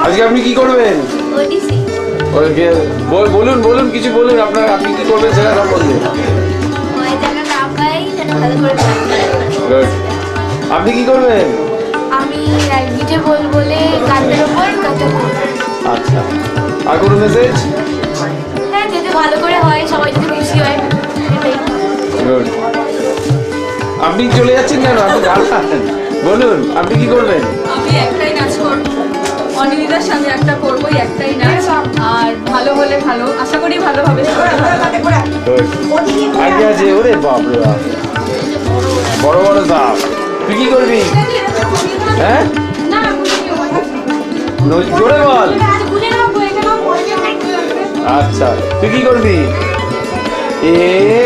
আজকে আপনি কি করবেন? বলুন বলুন কিছু বলুন, আপনি কি করবেন সেটা সম্বন্ধে। আপনি কি করবেন? আমি গিটে বলে গানের উপর কথা বলবো। আচ্ছা, আর কোনো মেসেজ? হ্যাঁ, যদি ভালো করে হয়, সবাই যদি খুশি হয় এটাই। গুড। আপনি চলে যাচ্ছেন কেন? আপনি গান বলুন, আপনি কি করবেন? আমি একটাই নাচ করব, অনিন্দিতার সাথে একটা করবোই, একটাই নাচ। আর ভালো হলে ভালো, আশা করি ভালো হবে। আগে আছে ওরে বাপ রে বাপ, বড় বড় সাপ। তুই কি করবি? হ্যাঁ, জোরে বল। আচ্ছা, তুই কি করবি? এ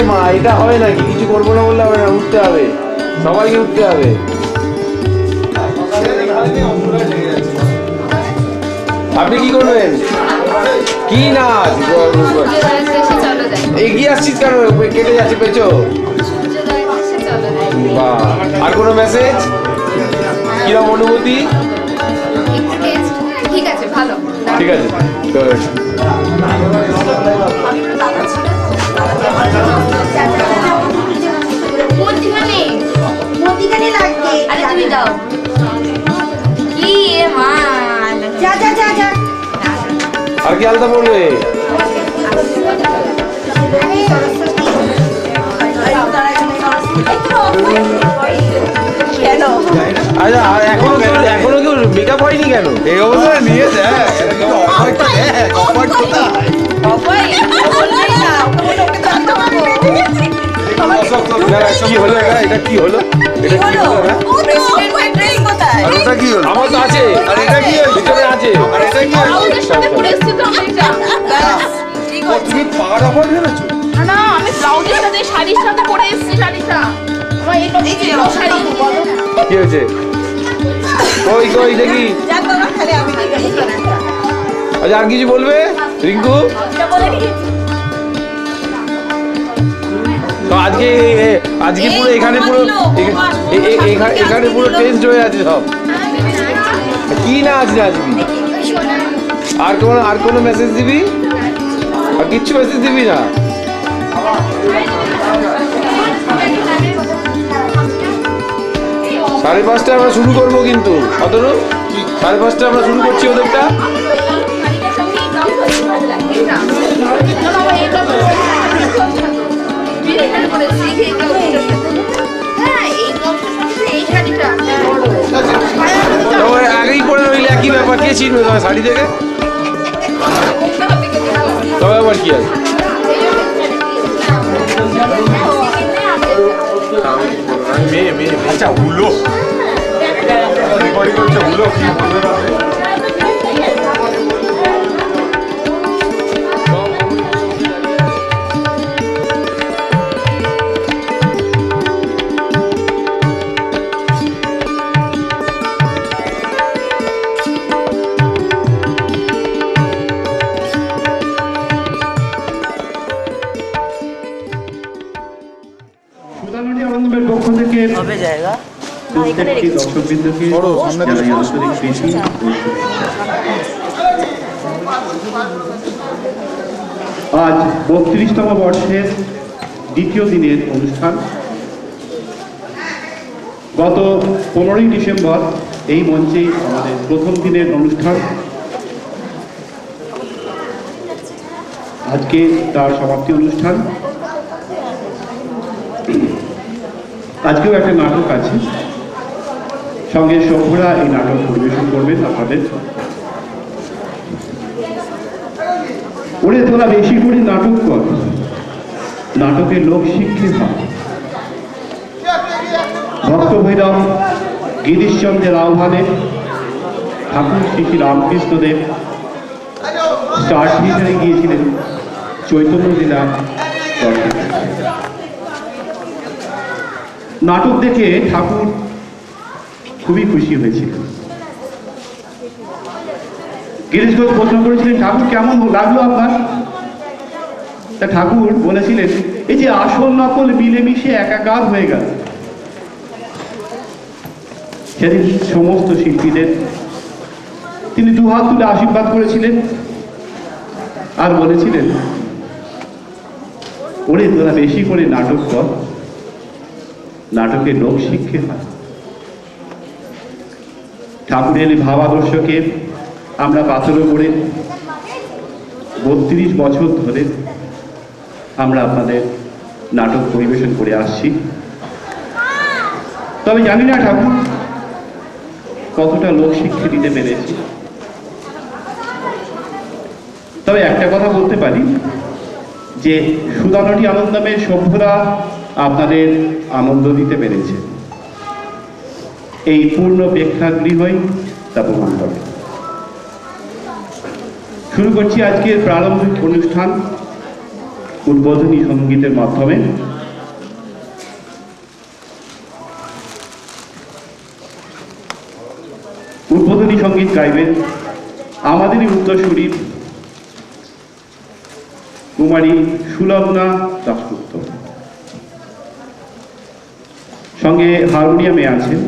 মা, এটা হবে নাকি? কিছু করবো না বললে হবে না, উঠতে হবে, সবাইকে উঠতে হবে। আপনি কি করবেন? কি নাচ? এগিয়ে আসছিস কেন? কেটে যাচ্ছে পেছো। বাহ, আর কোনো মেসেজ? কিরকম অনুভূতি? ঠিক আছে, ভালো। ঠিক আছে, মতিখানে লাগবে। আরে তুমি দাও। কি এ মা, যা যা যা যা। আর কি আলাদা বলবে? আচ্ছা, এখনো কেউ মেকআপ হয়নি কেন? এই অবস্থায় নিয়ে যায় কি হলো এটা? কি হলো? ওটা কি হলো? আমার তো আছে। আর এটা কি হলো? ভিতরে আছে। আর এটা কি হলো? তুমি পাড়া হয়ে ভেবেছো? না, আমি ব্লাউজের সাথে শাড়ির সাথে পরে এসেছি। শাড়িটা আমার এই শাড়ি। কি হয়েছে? কই দেখি। আচ্ছা, আর কিছু বলবে রিঙ্কু? তো আজকে পুরো এখানে পুরো টেস্ট হয়ে আছে সব। কি না আজকে আসবি? আর কোনো মেসেজ দিবি? আর কিচ্ছু মেসেজ দিবি না? 5:30 আমরা শুরু করবো, কিন্তু অতনু 5:30 আমরা শুরু করছি ওদেরটা। আগেই পরে রইলে একই ব্যাপার, কে চিনবে তোমার শাড়ি থেকে? তবে আবার কি আছে? আচ্ছা, হুলো রেকর্ডিং করছে, হুলো কি বলবে না? পক্ষ থেকে হবে জায়গা প্রত্যেকটি দর্শকবৃন্দকে জানাই আন্তরিক প্রীতি ও শুভেচ্ছা। আজ 32তম বর্ষের দ্বিতীয় দিনের অনুষ্ঠান। গত 15ই ডিসেম্বর এই মঞ্চেই আমাদের প্রথম দিনের অনুষ্ঠান। আজকে তার সমাপ্তি অনুষ্ঠান। আজকেও একটা নাটক আছে, সঙ্গে সভ্যরা এই নাটক পরিবেশন করবেন আপনাদের। ওরে তোরা বেশি করে নাটক কর, নাটকের লোক শিক্ষিত হয়। ভক্ত ভৈরব গিরিশচন্দ্রের আহ্বানে ঠাকুর শ্রী শ্রী রামকৃষ্ণদেব স্টার থিয়েটারে গিয়েছিলেন চৈতন্য জেলা। নাটক দেখে ঠাকুর খুবই খুশি হয়েছিলেন। গিরিশ ঘোষ প্রশ্ন করেছিলেন, ঠাকুর কেমন লাগলো আপনার? তা ঠাকুর বলেছিলেন, এই যে আসল নকল মিলেমিশে একাকার হয়ে গেল। সেদিন সমস্ত শিল্পীদের তিনি দুহাত তুলে আশীর্বাদ করেছিলেন আর বলেছিলেন, ওরে তোরা বেশি করে নাটক কর, নাটকে লোক শিক্ষে হয়। ঠাকুরের ভাবাদর্শকে আমরা পাথরে করে 32 বছর ধরে আমরা আপনাদের নাটক পরিবেশন করে আসছি। তবে জানি না ঠাকুর কতটা লোক শিক্ষা দিতে পেরেছি। তবে একটা কথা বলতে পারি যে সুদানটি আনন্দমের সভ্যরা আপনাদের আনন্দ দিতে পেরেছে, এই পূর্ণ প্রেক্ষাগৃহই তা প্রমাণ করে। শুরু করছি আজকের প্রারম্ভিক অনুষ্ঠান উদ্বোধনী সঙ্গীতের মাধ্যমে। উদ্বোধনী সঙ্গীত গাইবেন আমাদেরই উত্তরসূরি কুমারী সুলগ্না দাশগুপ্ত। সঙ্গে হারমোনিয়ামে আছেন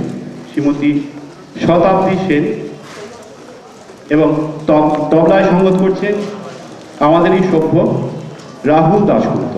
শ্রীমতী শতাব্দী সেন এবং তবলায় সঙ্গত করছেন আমাদেরই সভ্য রাহুল দাশগুপ্ত।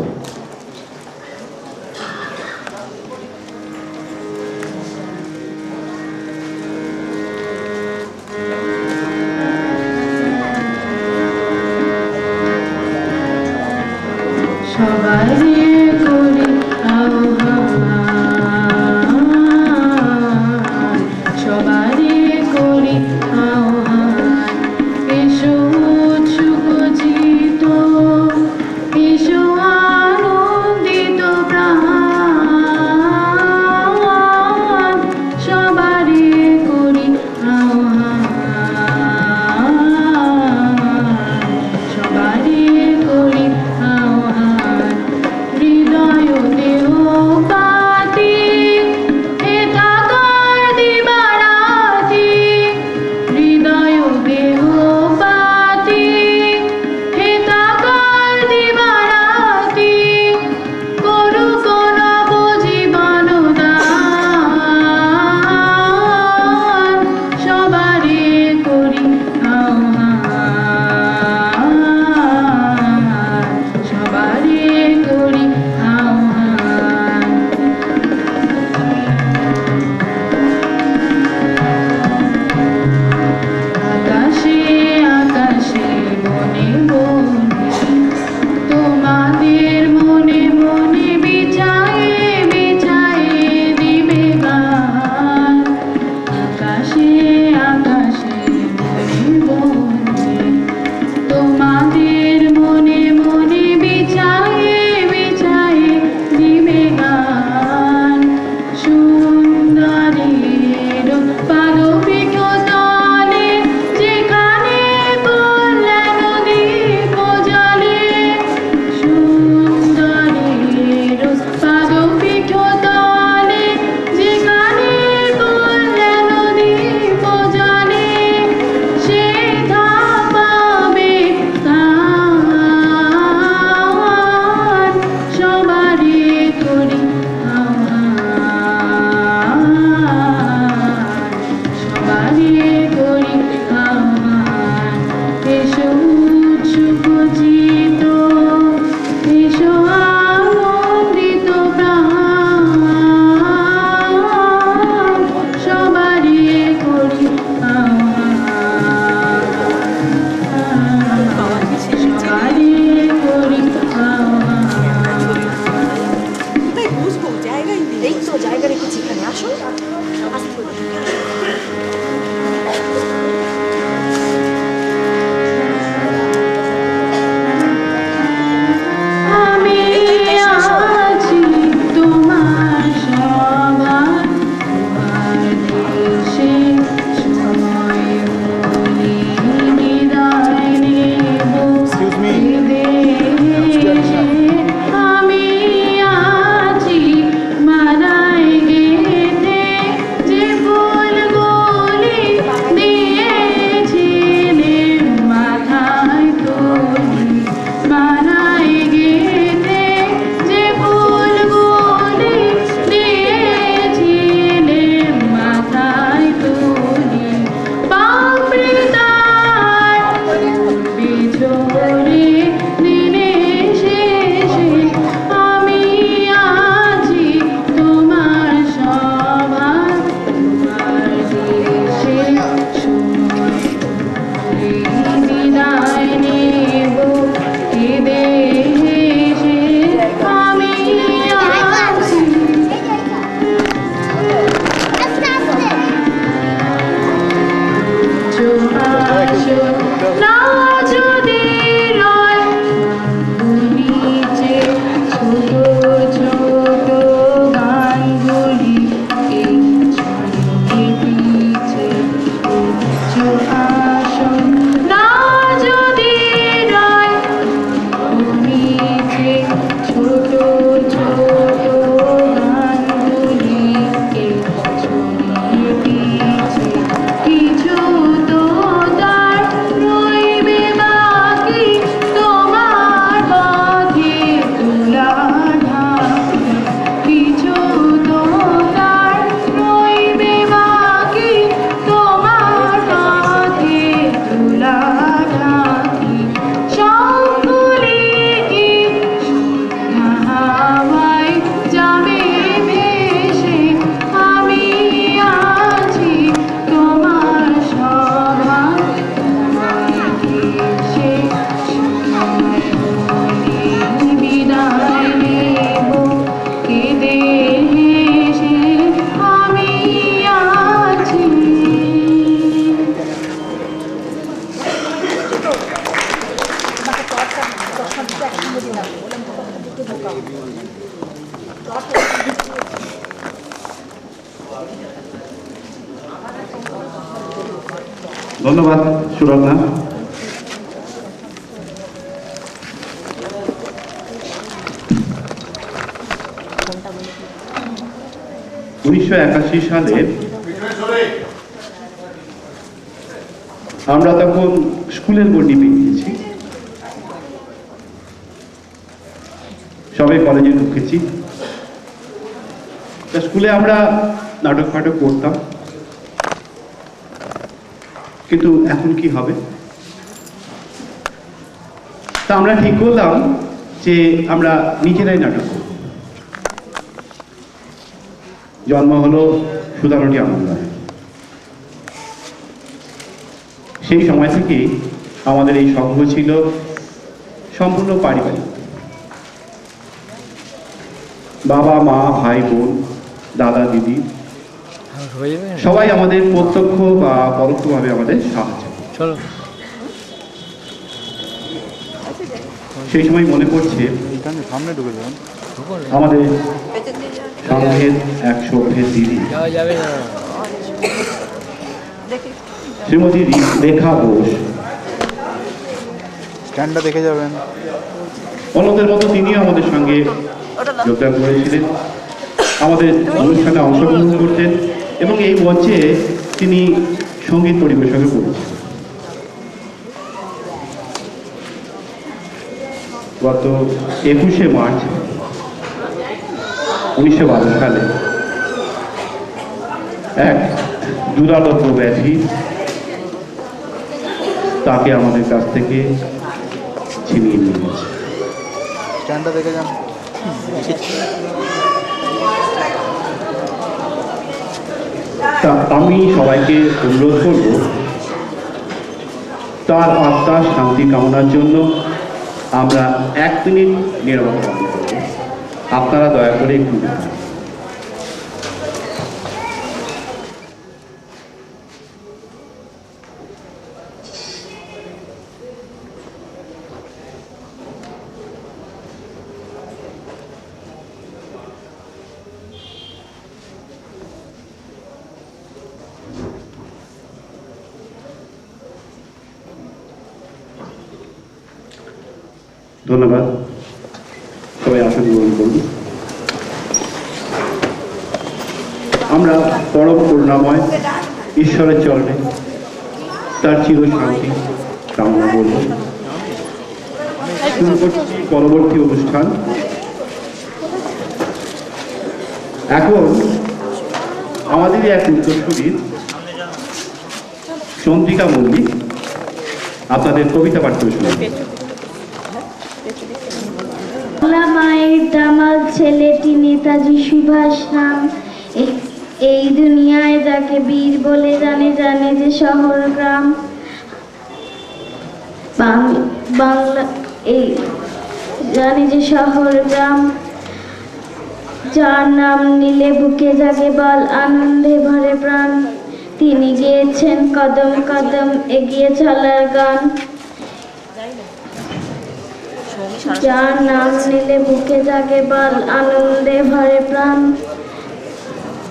জায়গা রেখেছি এখানে, আসুন। আসো না যদি রয় নিচে ছোট ছোট গানগুলি এই ছড়িয়ে দিচ্ছে আসো না যদি রয় নিচে ছোট ছোট গানগুলিকে ছড়িয়ে দিচ্ছে কিছু তো তার রইবে বাকি তোমার পথে তোলা ঢাকি কিছু তো তার রইবে বাকি তোমার পথে তোলা ঢাকি সবগুলি কি হাওয়ায় যাবে ভেসে আমি আছি তোমার সভায় ভেসে সময় হলে বিদায় নেব কেঁদে হেসে আমি আছি। ধন্যবাদ সুরত্না। (1981) সালে আমরা তখন স্কুলের গণ্ডি পেরিয়েছি, সবাই কলেজে ঢুকেছি। তা স্কুলে আমরা নাটক ফাটক করতাম, কিন্তু এখন কি হবে? তা আমরা ঠিক করলাম যে আমরা নিজেরাই নাটক করব। জন্ম হলো সুধারণী আমলায়। সেই সময় থেকে আমাদের এই সংঘ ছিল সম্পূর্ণ পারিবারিক। বাবা মা ভাই বোন দাদা দিদি সবাই আমাদের প্রত্যক্ষ বা পরোক্ষভাবে আমাদের সাহায্য। সেই সময় মনে পড়ছে আমাদের সংঘের এক সভ্যের দিদি শ্রীমতী রেখা বোস, স্ট্যান্ডটা দেখে যাবেন। অন্যদের মতো তিনিও আমাদের সঙ্গে যোগদান করেছিলেন, আমাদের অনুষ্ঠানে অংশগ্রহণ করতেন এবং এই মঞ্চে তিনি সঙ্গীত পরিবেশনও করেছেন। গত 21শে মার্চ 1912 সালে এক দুরারোগ্য ব্যাধি তাকে আমাদের কাছ থেকে ছিনিয়ে নিয়ে গেছে। স্ট্যান্ডটা দেখে যান। তা আমি সবাইকে অনুরোধ করব তার আত্মার শান্তি কামনার জন্য আমরা 1 মিনিট নীরবতা পালন করব। আপনারা দয়া করে একটু ধন্যবাদ। সবাই আসন গ্রহণ করুন। আমরা পরম করুণাময় ঈশ্বরের চরণে তার চির শান্তি কামনা করব। শুরু করছি পরবর্তী অনুষ্ঠান। এখন আমাদের এক উত্তরসূরি চন্দ্রিকা মল্লিক আপনাদের কবিতা পাঠ করে শোনাবেন। বাংলা মায়ের দামাল ছেলেটি নেতাজি সুভাষ নাম, এই দুনিয়ায় যাকে বীর বলে জানে, জানে যে শহর গ্রাম। বাংলা এই জানে যে শহর গ্রাম, যার নাম নিলে বুকে জাগে বল, আনন্দে ভরে প্রাণ। তিনি গেয়েছেন কদম কদম এগিয়ে চলার গান, যার নাম নিলে বুকে জাগে বল, আনন্দে ভরে প্রাণ।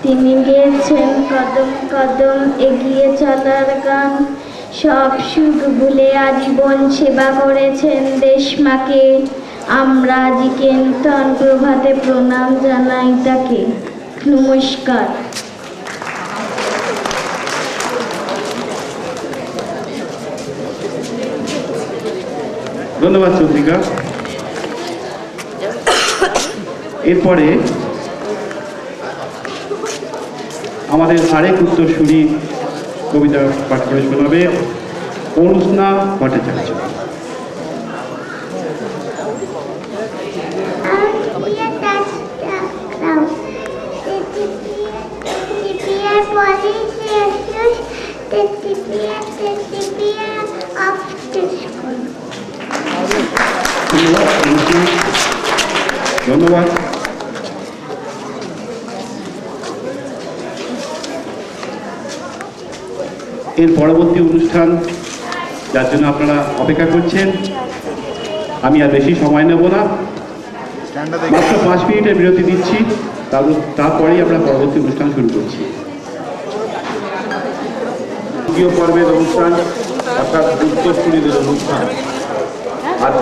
তিনি গেয়েছেন কদম কদম এগিয়ে চলার গান, সব সুখ ভুলে আজীবন সেবা করেছেন দেশ মাকে। আমরা আজি কেন্তন প্রভাতে প্রণাম জানাই তাকে। নমস্কার। ধন্যবাদ চন্দ্রিকা। এরপরে আমাদের আরেক উত্তরসূরি কবিতা পাঠ করে শোনাবে অনুষ্ণা ভট্টাচার্য। ধন্যবাদ। এর পরবর্তী অনুষ্ঠান যার জন্য আপনারা অপেক্ষা করছেন, আমি আর বেশি সময় নেব না, মাত্র 5 মিনিটের বিরতি দিচ্ছি, তারপরেই আমরা পরবর্তী অনুষ্ঠান শুরু করছি। দ্বিতীয় পর্বের অনুষ্ঠান অর্থাৎ উত্তরসূরিদের অনুষ্ঠান আর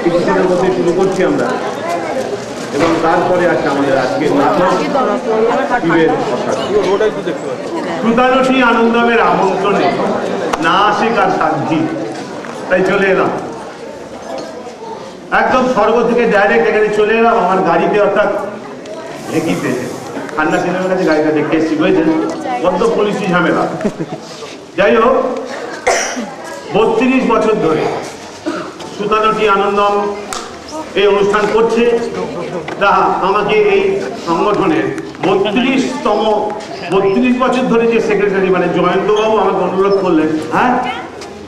কিছুদিনের মধ্যে শুরু করছি আমরা, এবং তারপরে আছে আমাদের আজকের নাটক শিবের কথা। সুতানুটি আনন্দমের আমন্ত্রণে না আসে কার সাধ্যি, তাই চলে এলাম একদম স্বর্গ থেকে ডাইরেক্ট এখানে চলে এলাম আমার গাড়িতে, অর্থাৎ ঢেকিতে। খান্না সিনেমার কাছে গাড়িটা দেখে এসেছি, বুঝেছেন, বদ্ধ পুলিশি ঝামেলা। যাই হোক, 32 বছর ধরে সুতানুটি আনন্দম এই অনুষ্ঠান করছে। তা আমাকে এই সংগঠনের 32 বছর ধরে যে সেক্রেটারি মানে জয়ন্তবাবু আমাকে অনুরোধ করলেন, হ্যাঁ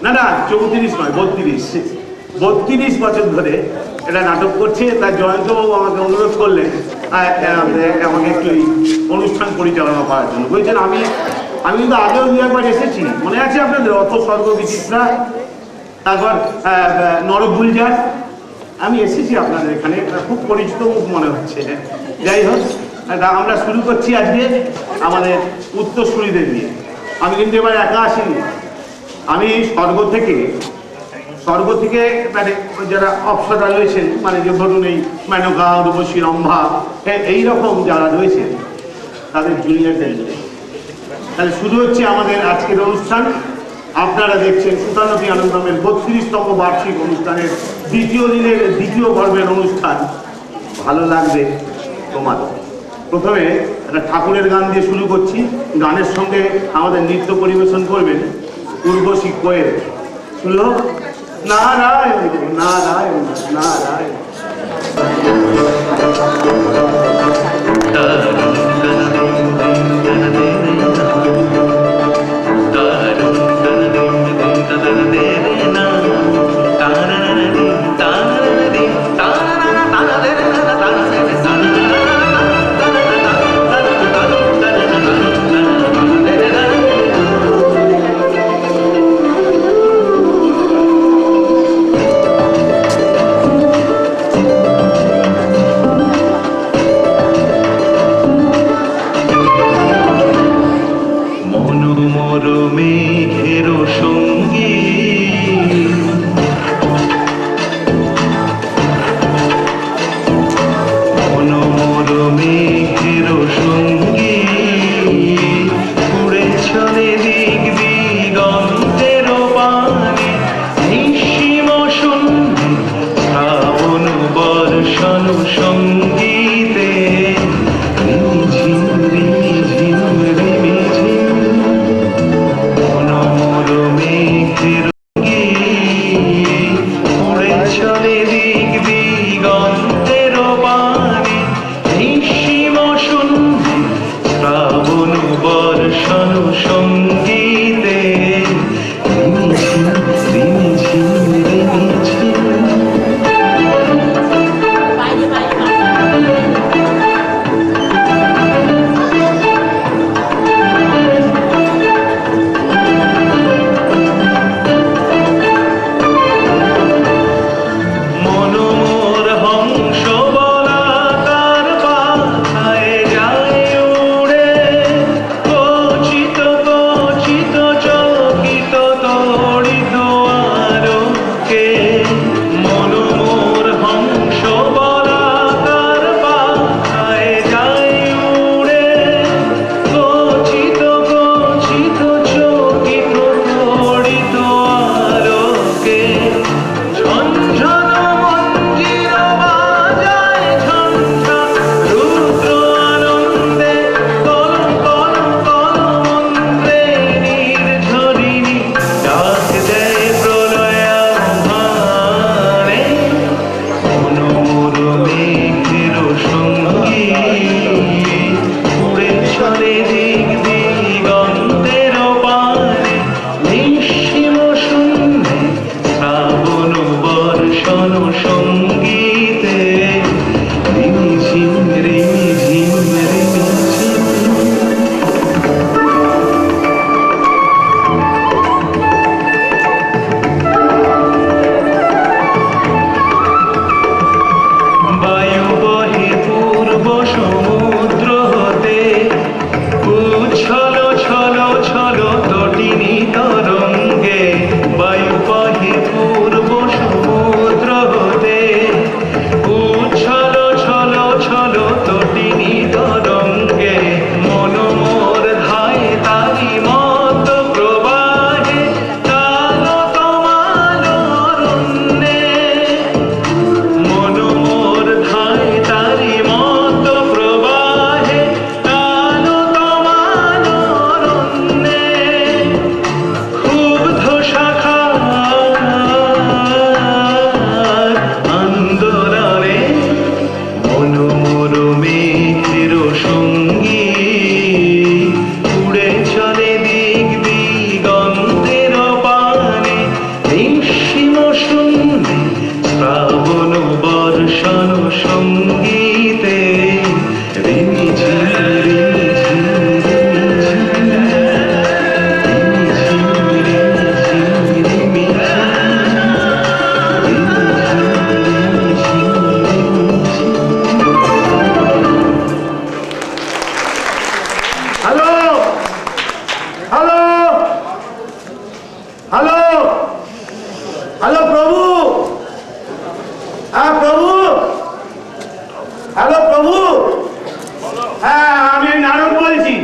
না 34 নয় 32 বছর ধরে এটা নাটক করছে। তাই জয়ন্তবাবু আমাকে অনুরোধ করলেন আমাকে একটু এই অনুষ্ঠান পরিচালনা করার জন্য। বলছেন আমি কিন্তু আগেও 2-1 এসেছি, মনে আছে আপনাদের, অত স্বর্গ বিচিত্রা, তারপর নরগুলজার, আমি এসেছি আপনাদের এখানে, খুব পরিচিত মুখ মনে হচ্ছে। যাই হোক, আমরা শুরু করছি আজকে আমাদের উত্তরসূরিদের নিয়ে। আমি কিন্তু এবার একা আসিনি, আমি স্বর্গ থেকে মানে যারা অপ্সরা রয়েছেন, মানে যে ধরুন এই মেনকা, রূপসী, রম্ভা, এইরকম যারা রয়েছেন তাদের জুনিয়রদের নিয়ে। তাহলে শুরু হচ্ছে আমাদের আজকের অনুষ্ঠান। আপনারা দেখছেন সুতানুটি আনন্দমের 32তম বার্ষিক অনুষ্ঠানের দ্বিতীয় দিনের দ্বিতীয় পর্বের অনুষ্ঠান। ভালো লাগবে তোমাদের। প্রথমে একটা ঠাকুরের গান দিয়ে শুরু করছি, গানের সঙ্গে আমাদের নৃত্য পরিবেশন করবেন উর্বশী কোয়েল। শুনলো নারায়ণ নারায়ণ নারায়ণ। মনোরমে হ্যালো হ্যালো প্রভু, হ্যাঁ প্রভু, হ্যালো প্রভু, হ্যাঁ আমি নারদ বলছি।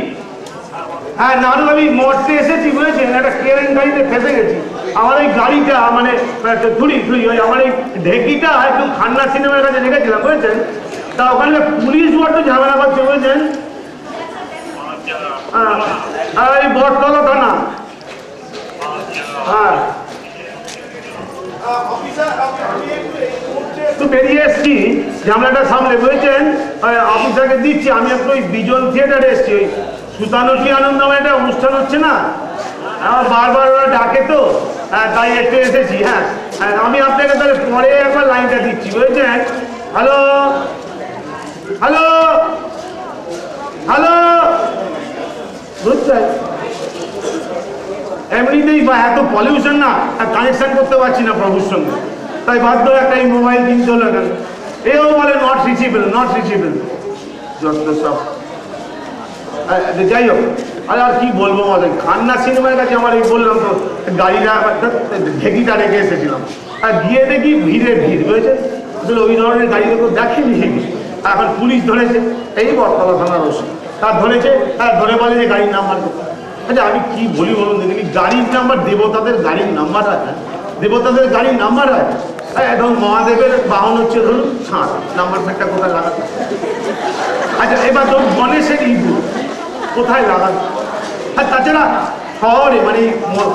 হ্যাঁ নারদ, আমি মরতে এসেছি বুঝেছেন, একটা কেলেঙ্কারিতে ফেসে গেছি। আমার এই গাড়িটা মানে ধুলি ওই আমার এই ঢেকিটা একটু খান্না সিনেমার কাছে রেখেছিলাম বুঝেছেন, তা ওখানে পুলিশ বড্ড ঝামেলা করছে বুঝেছেন। হ্যাঁ এই বটতলা থানা। হ্যাঁ একটু বেরিয়ে এসছি ঝামেলাটা সামলে বুঝেছেন, অফিসারকে দিচ্ছি। আমি একটু ওই বিজন থিয়েটারে এসছি, ওই সুতানুটি আনন্দ নামে একটা অনুষ্ঠান হচ্ছে না, আমার বারবার ওরা ডাকে তো, তাই একটু এসেছি। হ্যাঁ আমি আপনাকে তাহলে পরে একবার লাইনটা দিচ্ছি বুঝেছেন। হ্যালো হ্যালো হ্যালো, বুঝছেন এমনিতেই বা এত পলিউশন না, কানেকশন করতে পারছি না প্রভুর সঙ্গে, তাই বাধ্য একটা এই মোবাইল কিনতে হলো। কেন এও বলে নট রিচিবল, নট রিচিবল, যত সব। যাই হোক, আর কি বলবো, আমাদের খান্না সিনেমার কাছে আমার এই বললাম তো গাড়িটা ঢেকিটা রেখে এসেছিলাম, আর গিয়ে দেখি ভিড়ে ভিড় বুঝেছে। আসলে ওই ধরনের গাড়ি তো দেখেনি, এখন পুলিশ ধরেছে, এই বটতলা থানার ওসি তার ধরেছে, ধরে বলে যে গাড়ির নাম্বার। আচ্ছা আমি কি বলি বলুন দেখি, গাড়ির নাম্বার দেবতাদের গাড়ির নাম্বার আছে, দেবতাদের গাড়ির নাম্বার আছে। এখন মহাদেবের বাহন হচ্ছে ধরুন ছাঁদ, নাম্বার প্লেটটা কোথায় লাগাতে? আচ্ছা এবার ধরুন গণেশের ইঁদুর কোথায় লাগাতে? আর তাছাড়া শহরে মানে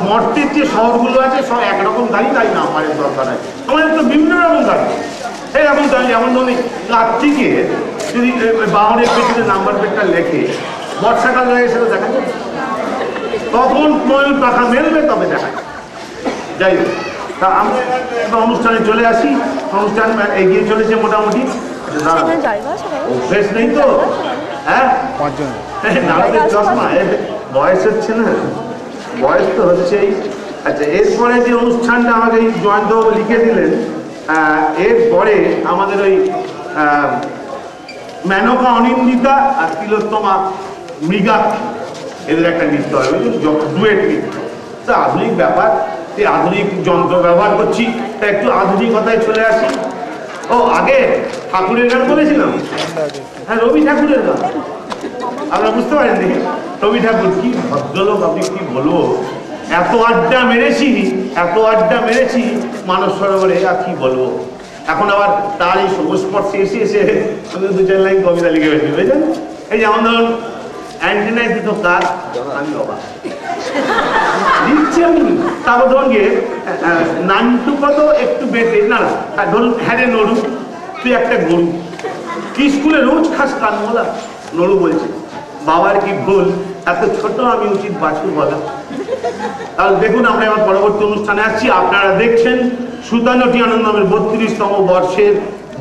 মর্তের যে শহরগুলো আছে সব একরকম গাড়ি, তাই নাম্বারের দরকার হয়। আমাদের তো বিভিন্ন রকম গাড়ি, এরকম গাড়ি যেমন ধরুন কার্তিকে যদি বাহনের পেছনে নাম্বার প্লেটটা লেখে, বর্ষাকাল হয়ে সেটা দেখা যায়, তখন ময়ূর পাখা মেলবে তবে দেখা যায়। যাই হোক, তা আমরা অনুষ্ঠানে চলে আসি, অনুষ্ঠান এগিয়ে চলেছে মোটামুটি। অভ্যেস নেই তো, হ্যাঁ নারদের চশমা, বয়স হচ্ছে না, বয়স তো হচ্ছেই। আচ্ছা এরপরে যে অনুষ্ঠানটা আমাকে এই জয়ন্তবাবু লিখে দিলেন, এরপরে আমাদের ওই মেনকা অনিন্দিতা আর তিলোত্তমা মৃগাক্ষী এদের একটা নৃত্য হবে, ডুয়েট নৃত্য। তা আধুনিক ব্যাপার, এই আধুনিক যন্ত্র ব্যবহার করছি, তা একটু আধুনিকতায় চলে আসি। ও আগে ঠাকুরের গান বলেছিলাম, হ্যাঁ রবি ঠাকুরের গান, আপনারা বুঝতে পারেননি? রবি ঠাকুর কি ভদ্রলোক, আপনি কি বলবো, এত আড্ডা মেরেছি, এত আড্ডা মেরেছি মানস সরোবরে, আর কি বলবো। এখন আবার তার এই সংস্পর্শে এসে এসে দু চার লাইন কবিতা লিখে ফেলছি বুঝলেন। এই যেমন ধরুন অ্যান্টেনায় দুটো কাজ, আমি অবাক লিখছেন, তারপর ধরুন গিয়ে নানটু কত একটু বেটে না, ধরুন হ্যাঁ রে নড়ু তুই একটা গরু, কি স্কুলে রোজ খাস কানমলা? নড়ু বলছে বাবার কি ভুল, এত ছোট আমি উচিত বাছুর বলা। তাহলে দেখুন আমরা এবার পরবর্তী অনুষ্ঠানে আসছি। আপনারা দেখছেন সুতানুটি আনন্দমের 32তম বর্ষের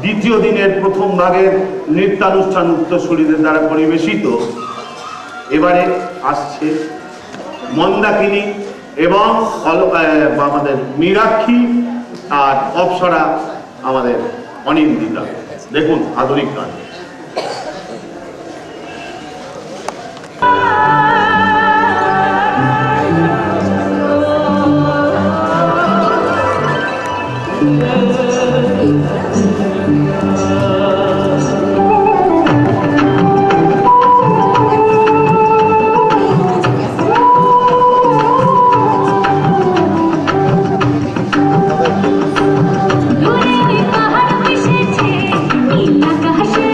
দ্বিতীয় দিনের প্রথম ভাগের নৃত্যানুষ্ঠান উত্তরসূরিদের দ্বারা পরিবেশিত। এবারে আসছে মন্দাকিনী এবং আমাদের মীরাক্ষী আর অপ্সরা আমাদের অনিন্দিতা। দেখুন আধুনিক গান। দূরে পাহাড় ভেসেছে নীল আকাশে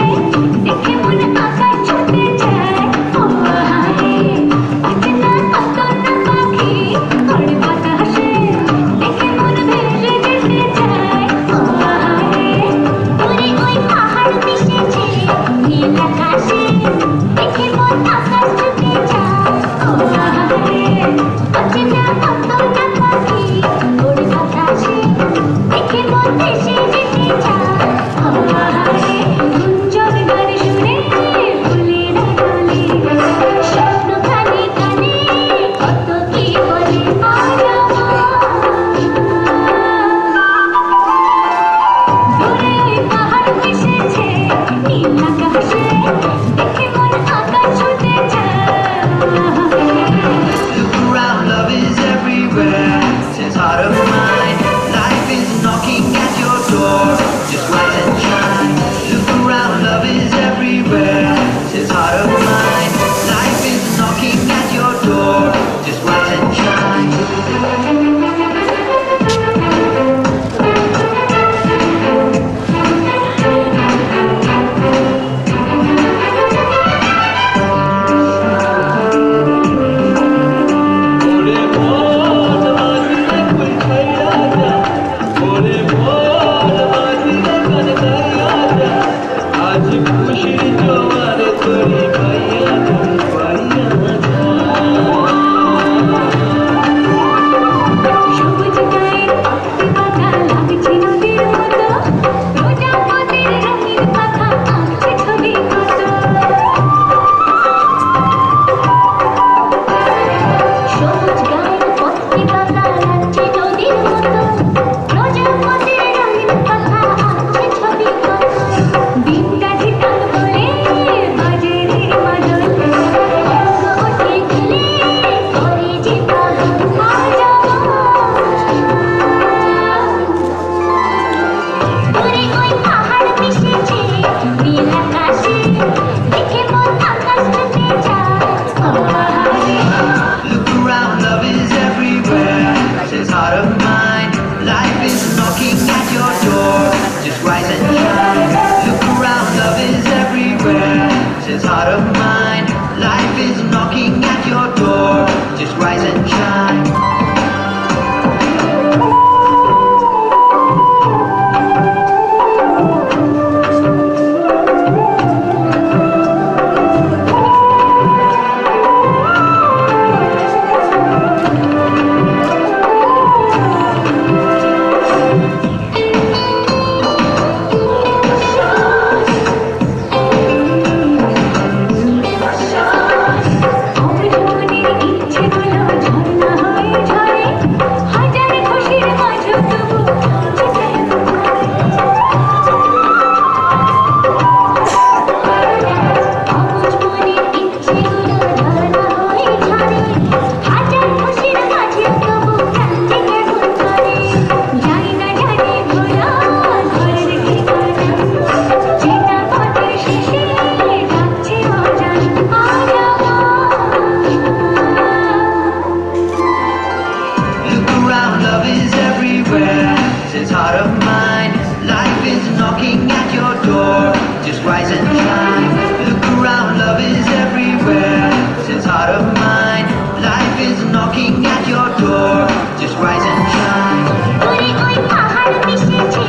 around, love is everywhere. This heart of mine, life is knocking at your door. Just rise and shine. Look around, love is everywhere. This heart of mine, life is knocking at your door. Just rise and shine. ওরে ওই পাহাড় মিশেছে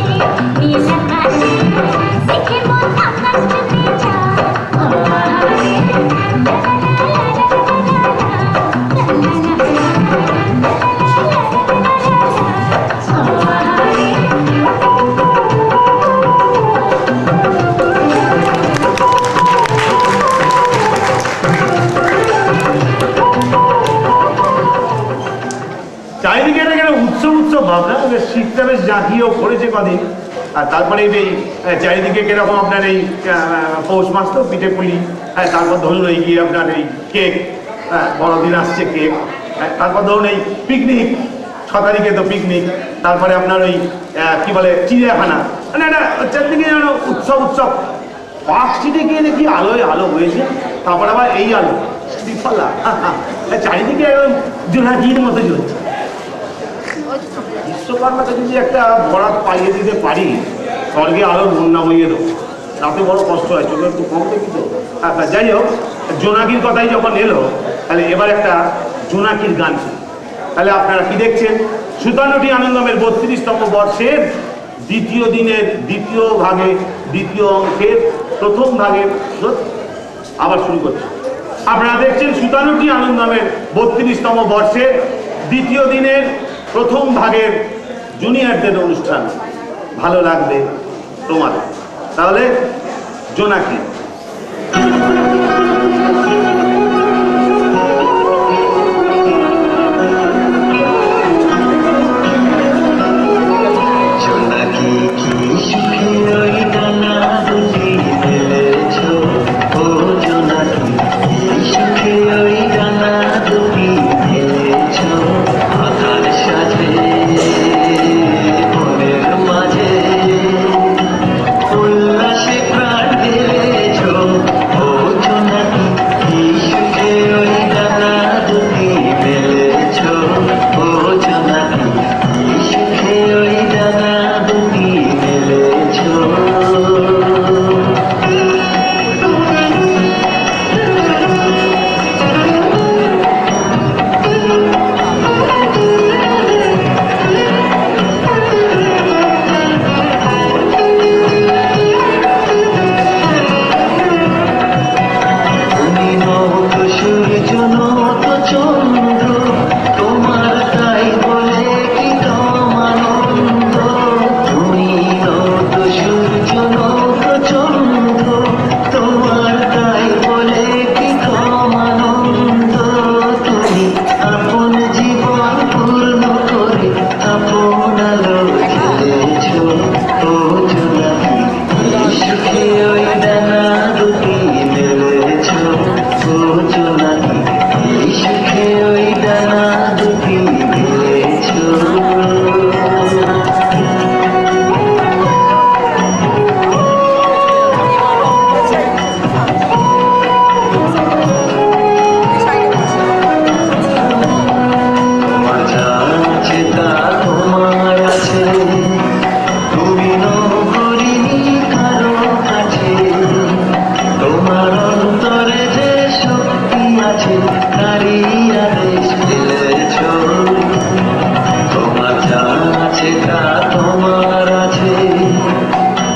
নীল আকাশে দেখে মন আকাশ ছুঁতে যায় ও পাহাড়ে চারিদিকে একটা উৎসব উৎসব ভাবনা, শীতটা বেশ জাঁকিয়েও পড়েছে কদিন। আর তারপরে এই চারিদিকে কিরকম আপনার এই পৌষ মাস তো পিঠে পুলি, তারপর ধরুন এই গিয়ে আপনার এই কেক, বড়দিন আসছে কেক, তারপর ধরুন এই পিকনিক, 6 তারিখে তো পিকনিক, তারপরে আপনার ওই কি বলে চিড়িয়াখানা, মানে একটা চারিদিকে যেন উৎসব উৎসব। পার্ক স্ট্রিটে গিয়ে দেখি আলোয় আলো হয়েছে, তারপর আবার এই আলো বিফলা, চারিদিকে একদম জোনাকির মতো জ্বলছে। বিশ্বকর্মাকে যদি একটা বরাত পাইয়ে দিতে পারি, স্বর্গে আলো বন্যা বইয়ে দেবো, তাতে বড় কষ্ট হয়, চোখে একটু কম দেখি তো। আচ্ছা যাই হোক, জোনাকির কথাই যখন এলো, তাহলে এবার একটা জোনাকির গান ছিল। তাহলে আপনারা কি দেখছেন? সুতানুটি আনন্দমের 32তম বর্ষের দ্বিতীয় দিনের দ্বিতীয় ভাগে, দ্বিতীয় অঙ্কের প্রথম ভাগের আবার শুরু করছি। আপনারা দেখছেন সুতানুটি আনন্দমের 32তম বর্ষের দ্বিতীয় দিনের প্রথম ভাগের জুনিয়রদের অনুষ্ঠান। ভালো লাগবে তোমার। তাহলে জোনাকি। জোনাকি কি সুখে ওই ডানা দুটি মেলেছো, ও জোনাকি কি সুখে ওই ডানা দুটি মেলেছো। আধার সাজে মনের মাঝে উল্লাসে প্রাণ ঢেলেছো, ও জোনাকি কি সুখে ওই ডানা দুটি মেলেছো, ও জোনাকি কি সুখে ওই ডানা দুটি মেলেছো। তুমি নত সূর্য নত চন্দ্র, তোমার তাই বলে কি কম আনন্দ। তুমি নত সূর্য নত চন্দ্র, তোমার তাই বলে কি কম আনন্দ। তুমি আপন জীবন পূর্ণ করে আপন আলো জ্বেলেছো, ও জোনাকি কি সুখে ওই ডানা দুটি মেলেছো, ও জোনাকি কি সুখে ওই ডানা দুটি মেলেছো। তোমার যা আছে তা তোমার আছে, তুমি নগরিনী কারো কাছে। তোমার অন্তরে যে শক্তি আছে, তারই আদেশ দিলেছো। তোমার যা আছে তা তোমার আছে,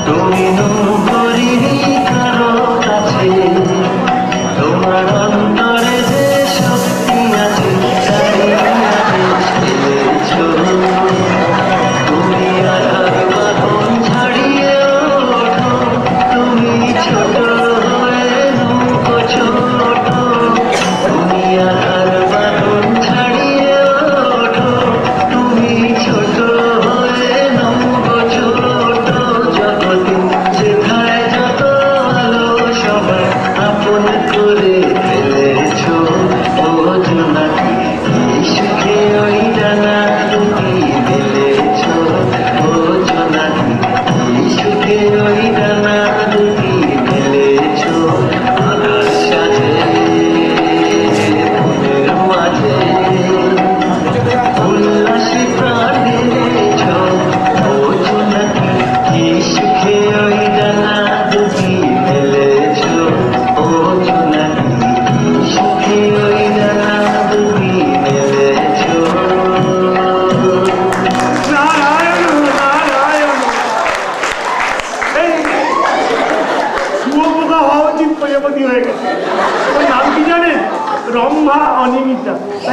তুমি নগরিনী কারো কাছে। তোমার অন্তরে যে শক্তি আছে, তারই আদেশ দিলেছো। তুমি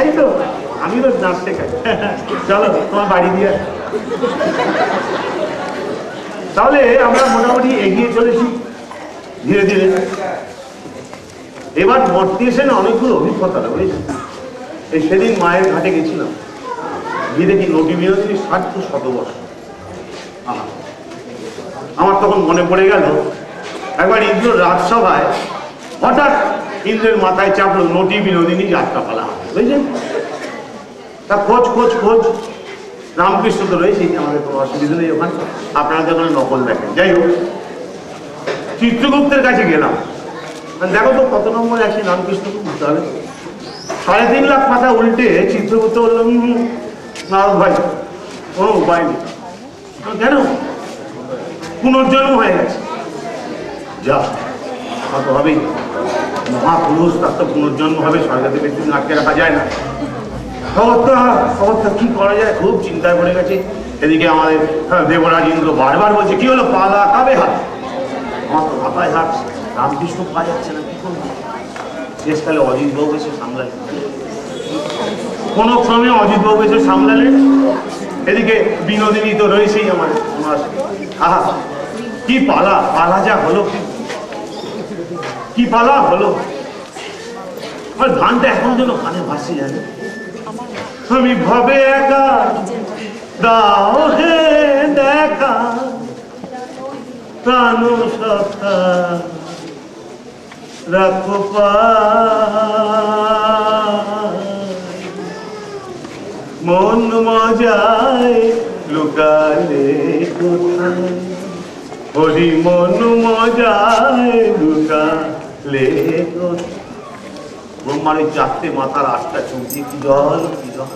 তাই তো আমি তো নাচ শেখাই। চলো তোমার বাড়ি দিয়ে। তাহলে আমরা মোটামুটি এগিয়ে চলেছি ধীরে ধীরে। এবার মর্তে এসে না অনেকগুলো অভিজ্ঞতা বুঝেছি। এই সেদিন মায়ের ঘাটে গেছিলাম, গিয়ে দেখি নদী বিনোদিনী 60-শতবর্ষ। আমার তখন মনে পড়ে গেল একবার ইন্দ্র রাজসভায় হঠাৎ ইন্দ্রের মাথায় চাপলো নদী বিনোদিনী যাত্রাপালা, বুঝলেন? তা খোঁজ খোঁজ খোঁজ, রামকৃষ্ণ তো রয়েছে, আমাদের কোনো অসুবিধা নেই ওখানে, আপনারা যখন নকল দেখেন। যাই হোক, চিত্রগুপ্তের কাছে গেলাম, দেখো তো কত নম্বর আছে রামকৃষ্ণ বুঝতে হবে। 3.5 লাখ পাতা উল্টে চিত্রগুপ্ত বললাম, নারদ ভাই কোনো উপায় নেই। কেন? পুনর্জন্ম হয়ে গেছে। যা তো হবেই, মহাপুরুষ, তার তো পুনর্জন্ম হবে, স্বর্গতে বেশি দিন আটকে রাখা যায় না। খবরটা কি করা যায়, খুব চিন্তায় পড়ে গেছে। এদিকে আমাদের দেবরাজ ইন্দ্র বারবার বলছে, কি হলো পালা কাবে হাত? আমার তো মাথায় হাত, রামকৃষ্ণ পাওয়া যাচ্ছে না, কি করবো? শেষকালে অজিতবাবু এসে সামলালেন, কোনো ক্রমে অজিতবাবু এসে সামলালেন। এদিকে বিনোদিনী তো রয়েছেই আমার। আহা কি পালা, পালা যা হলো, কি পালা হলো। আর গানটা এখন যেন কানে ভাসি জানে, আমি ভাবে একা দাও হে দেখা প্রাণ সখা রাখো মন মজায় লুকালে কোথায়, হরি মন মজায় লুকালে কোথায়। ব্রহ্মার ওই 4টে মাথার 8টা চমকি, কি জল কি জল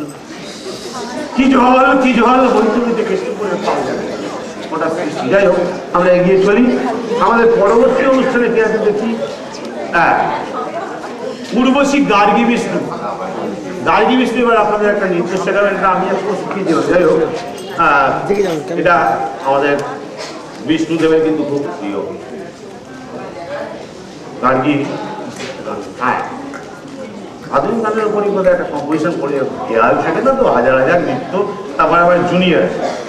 কি জল কি জল বলতে বলতে কেসে করে পাওয়া যাবে ওটা সৃষ্টি। যাই হোক, আমরা এগিয়ে চলি। আমাদের পরবর্তী অনুষ্ঠানে কি আছে দেখি। হ্যাঁ, উর্বশী গার্গী বিষ্ণু। গার্গী বিষ্ণু এবার আপনাদের একটা নৃত্য শেখাবেন, এটা আমি একটু শিখিয়েছিলাম। যাই হোক, এটা আমাদের বিষ্ণুদেবের কিন্তু খুব প্রিয় গার্গী। হ্যাঁ, আধুনিক গানের উপরই বোধহয় একটা কম্পোজিশন করে খেয়াল থাকে না তো, হাজার হাজার নৃত্য, তারপর আবার জুনিয়র।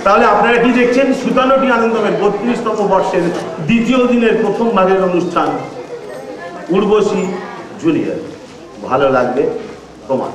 তাহলে আপনারা কি দেখছেন, 57টি আনন্দমের 32তম বর্ষের দ্বিতীয় দিনের প্রথম ভাগের অনুষ্ঠান উর্বশী জুনিয়র। ভালো লাগবে তোমার।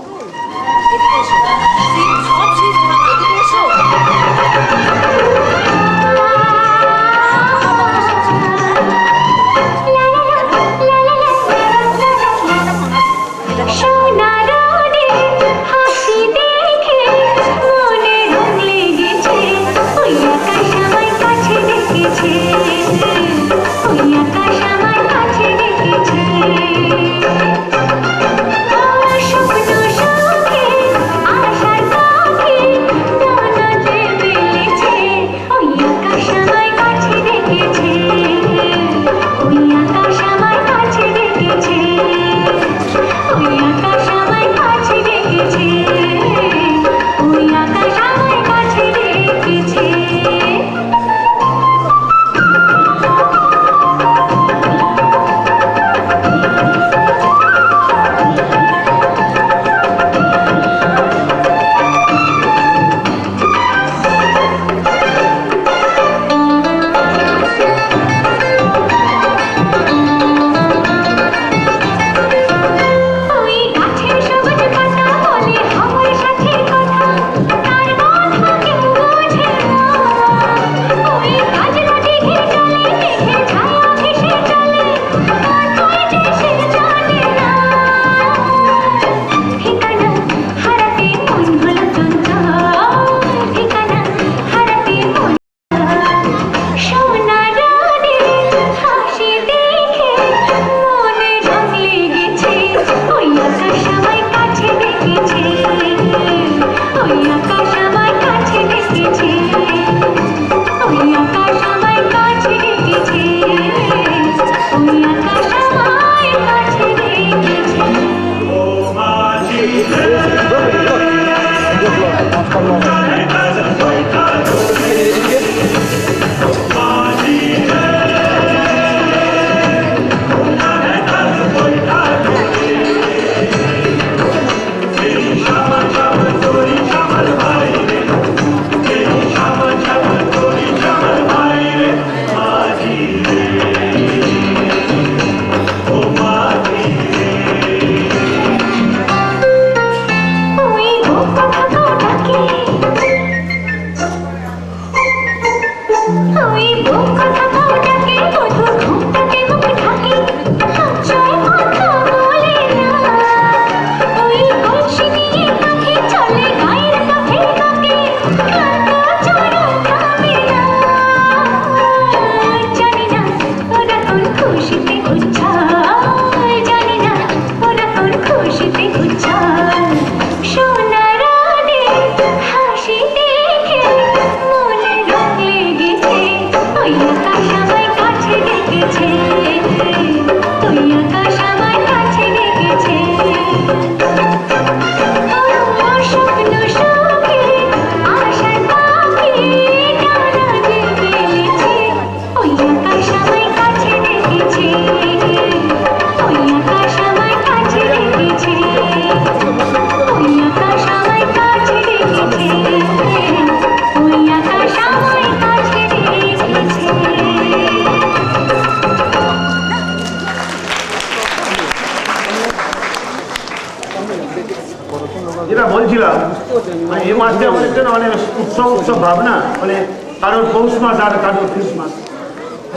উৎসব উৎসব ভাবনা, মানে কারোর পৌষ মাস আর কারোর খ্রিস্টমাস।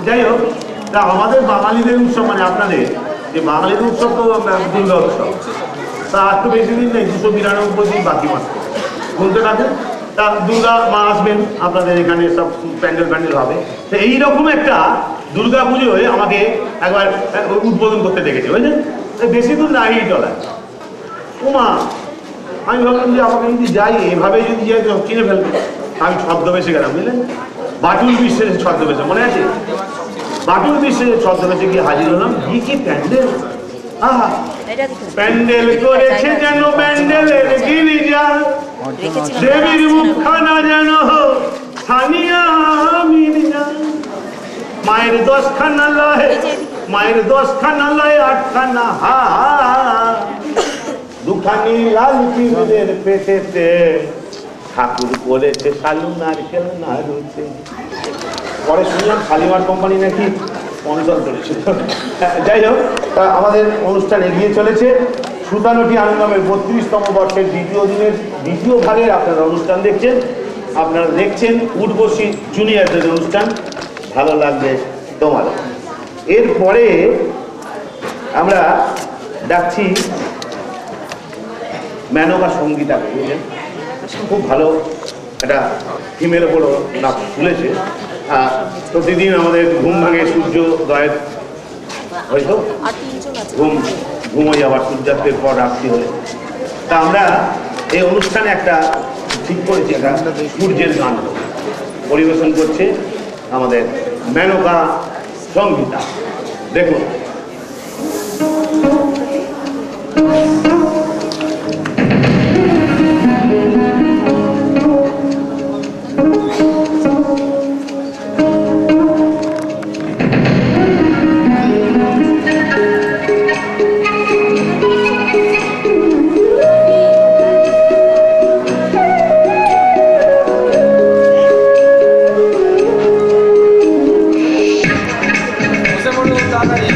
যাই হোক, তা আমাদের বাঙালিদের উৎসব মানে আপনাদের যে বাঙালিদের উৎসব তো দুর্গা উৎসব, তা আর তো বেশি দিন নেই, 292 দিন বাকি মাস বলতে থাকেন। তা দুর্গা মা আসবেন আপনাদের এখানে, সব প্যান্ডেল প্যান্ডেল হবে। তো এইরকম একটা দুর্গা পুজোয় আমাকে একবার উদ্বোধন করতে দেখেছি, বুঝলেন? বেশি দূর না, এই ডলার উমা। আমি ভাবলাম যে আমাকে যদি যাই এভাবে যদি যাই তো কিনে ফেলবে। আমি ছদ্মবেশে গেলাম, বুঝলেন? বাটুল বিশ্বের ছদ্মবেশে, মনে আছে? বাটুল বিশ্বের ছদ্মবেশে গিয়ে হাজির হলাম। কি প্যান্ডেল! আহা, প্যান্ডেল করেছে যেন প্যান্ডেলের গিরিজা, দেবীর মুখখানা যেন স্থানীয় মির্জা। মায়ের 10খানা লয়, মায়ের 10খানা লয়, 8খানা হা, 2খানি লাল পিঁড়ের পেটেতে, ঠাকুর করেছে শালু নারকেল নাড়ুতে। পরে শুনলাম শালিমার কোম্পানি নাকি স্পন্সর করেছিল। যাই হোক, আমাদের অনুষ্ঠান এগিয়ে চলেছে। সুতানুটি আনন্দমের 32তম বর্ষের দ্বিতীয় দিনের দ্বিতীয় ভাগের আপনারা অনুষ্ঠান দেখছেন। আপনারা দেখছেন উর্বশী জুনিয়রদের অনুষ্ঠান, ভালো লাগবে তোমার। এরপরে আমরা ডাকছি মেনকা সঙ্গীতাকে, বুঝলেন? খুব ভালো একটা থিমের ওপরও না তুলেছে। প্রতিদিন আমাদের ঘুম ভাঙে সূর্যোদয়ের, হয়তো ঘুমোই আবার সূর্যাস্তের পর রাত্রি হলে। তা আমরা এই অনুষ্ঠানে একটা ঠিক করেছি, একটা সূর্যের গান পরিবেশন করছে আমাদের মেনকা সঙ্গীতা। দেখুন। তাড়াতাড়ি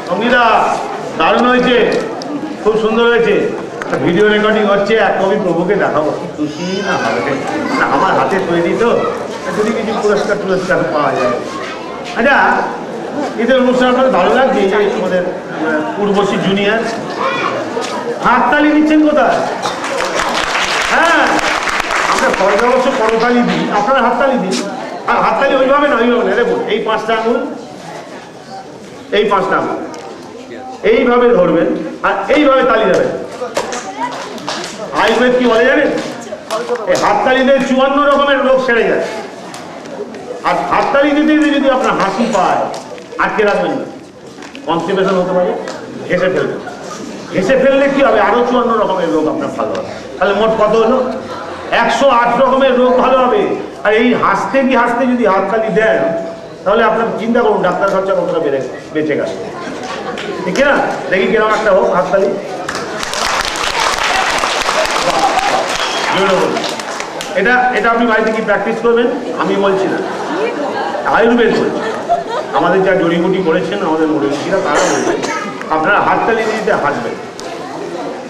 সঙ্গীতা দারুণ হয়েছে, খুব সুন্দর হয়েছে। ভিডিও রেকর্ডিং হচ্ছে, এক কবি প্রভুকে দেখাবো, খুশি না হবে না, আমার হাতে তৈরি তো, যদি কিছু পুরস্কার পাওয়া যায়। আচ্ছা, এদের অনুষ্ঠান আপনার ভালো লাগছে? এই যে আমাদের পূর্বশী জুনিয়র হাততালি দিচ্ছেন কোথায়? হ্যাঁ, আমরা সরকার অবশ্য করতালি দিই, আপনারা হাততালি দিন। আর হাততালি ওইভাবে না, ওইভাবে না, দেখুন এই 5টা আঙুল, এই 5টা আঙুল এইভাবে ধরবেন আর এইভাবে তালি দেবেন। আয়ুর্বেদ কি বলে জানেন? এই হাততালিতে 54 রকমের রোগ সেরে যায়। আর হাততালি দিতে দিতে যদি আপনার হাসি পায়, আটকে রাখবেন না, কনস্টিপেশন হতে পারে, ঘেসে ফেলবেন। ঘেসে ফেললে কি হবে? আরো 54 রকমের রোগ আপনার ভালো হবে। তাহলে মোট কত হলো? 108 রকমের রোগ ভালো হবে। আর এই হাসতে যদি হাততালি দেন, তাহলে আপনার চিন্তা করুন ডাক্তার খরচা কতটা বেঁচে গেল, ঠিক না? দেখি কিরকম একটা হোক হাততালি। এটা আপনি বাড়িতে কি প্র্যাকটিস করবেন? আমি বলছি না, আয়ুর্বেদ বলছি। আমাদের যা জড়িবুটি করেছেন আমাদের মুরব্বীরা, তারা বলছেন আপনারা হাততালি দিতে হাসবেন।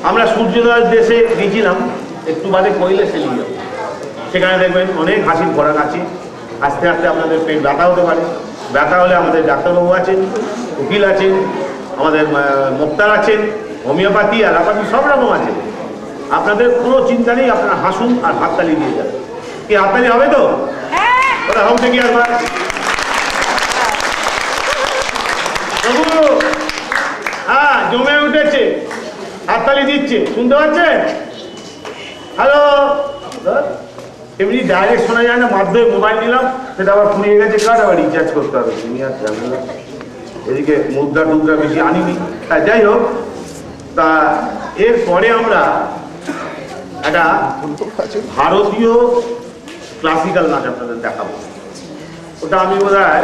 আমরা সূর্যোদয়ের দেশে গেছিলাম, একটু বাদে কৈলাসে নিয়ে যাবো। সেখানে দেখবেন অনেক হাসির খোরাক আছে। আস্তে আস্তে আপনাদের পেট ব্যথা হতে পারে, ব্যথা হলে আমাদের ডাক্তারবাবু আছেন, উকিল আছেন, আমাদের মোক্তার আছেন, হোমিওপ্যাথি অ্যালোপ্যাথি সব রকম আছে। আপনাদের কোনো চিন্তা নেই, আপনারা হাসুন আর হাততালি দিয়ে যান। কি হাততালি হবে তো? ওটা হোক দেখি একবার। হ্যাঁ, জমে উঠেছে, হাততালি দিচ্ছে, শুনতে পাচ্ছেন? হ্যালো, এমনি ডাইরেক্ট শোনা যায় না, মাধ্যমে মোবাইল নিলাম, সেটা আবার ফুরিয়ে গেছে, কার্ড আবার রিচার্জ করতে হবে। তুমি আর জানেন না, এদিকে মুদ্রা বেশি আনিনি। যাই হোক, তা এরপরে আমরা একটা ভারতীয় ক্লাসিক্যাল নাচ আপনাদের দেখাবো। ওটা আমি বোধহয়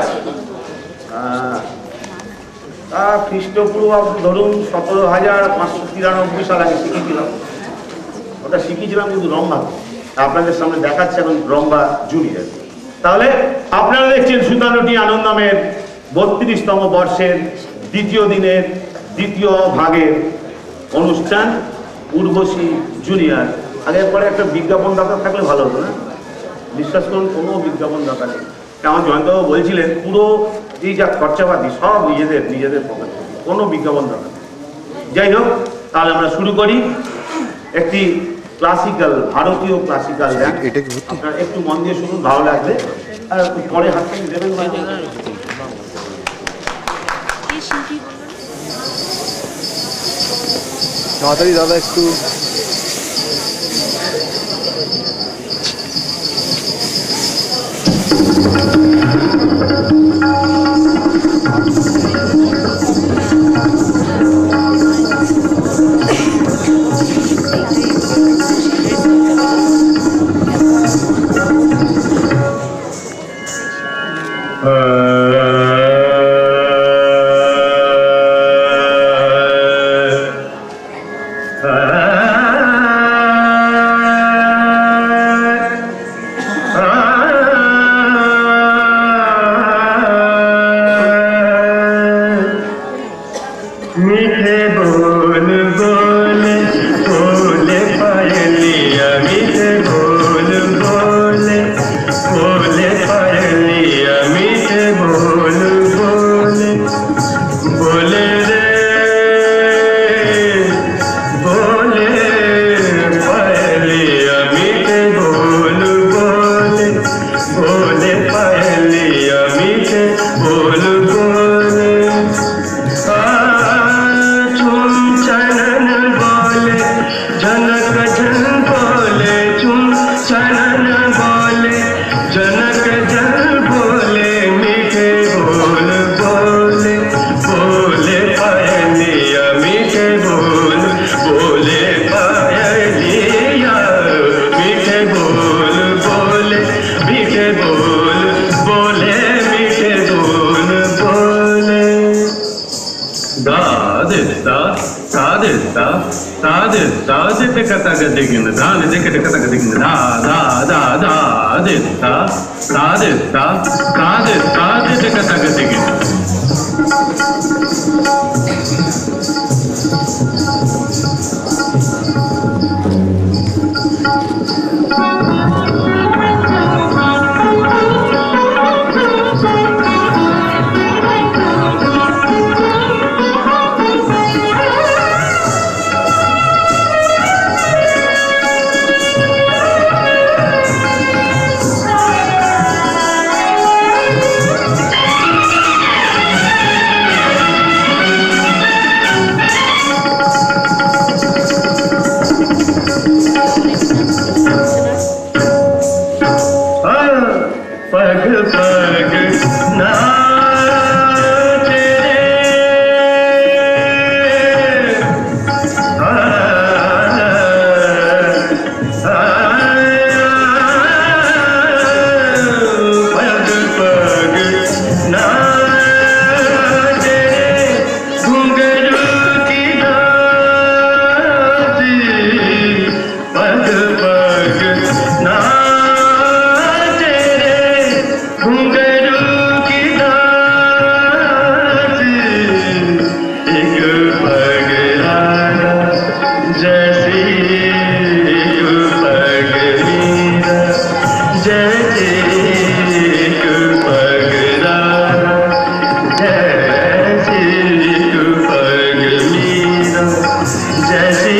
খ্রিস্টপূর্ব ধরুন 17,593 সাল আগে শিখেছিলাম। ওটা শিখেছিলাম কিন্তু রম্বা, আপনাদের সামনে দেখাচ্ছে এখন রম্বা জুনিয়র। তাহলে আপনারা দেখছেন সুতানুটি আনন্দমের 32তম বর্ষের দ্বিতীয় দিনের দ্বিতীয় ভাগের অনুষ্ঠান উর্বশী জুনিয়র। আগের পরে একটা বিজ্ঞাপন দাতা থাকলে ভালো হতো না? বিশ্বাস করুন, কোনো বিজ্ঞাপন দাতা নেই। আমার জয়ন্তবাবু বলছিলেন পুরো এই যা খরচাপাতি সব নিজেদের পকেট, কোনো বিজ্ঞাপন দাতা নেই। যাই হোক, তাহলে আমরা শুরু করি একটি ক্লাসিক্যাল, ভারতীয় ক্লাসিক্যাল গান। আপনারা একটু মন দিয়ে শুনুন, ভালো লাগবে। আর পরে হাতটা দেবেন। তাড়াতাড়ি দাদা একটু। मीठे बोल बोले बोले पायलिया मीठे बोल बोले बोले पायलिया मीठे बोल बोले बोले रे बोले पायलिया मीठे बोल बोले बोले पायलिया मीठे बोल बोले चुम चनन बोले जनक जन बोले चुम चनन बोले जनक जन बोले मीठे बोल बोले बोले पायलिया मीठे बोल बोले पायलिया मीठे बोल बोले मीठे बोल बोले मीठे बोल बोले दादे दा दादे दा दादे दादे पे कथा गदिगिन दाने देखे कथा गदिगिन दा दा दा दादे दा दादे दा दादे दादे पे कथा गदिगिन पग पग नाचे पग पग नाचे घुंघरू की नाची पग पग नाचे घुंघरू की नाची एक पग राधा जैसी एक पग मीरा जैसी एक पग राधा जैसी एक पग मीरा जैसी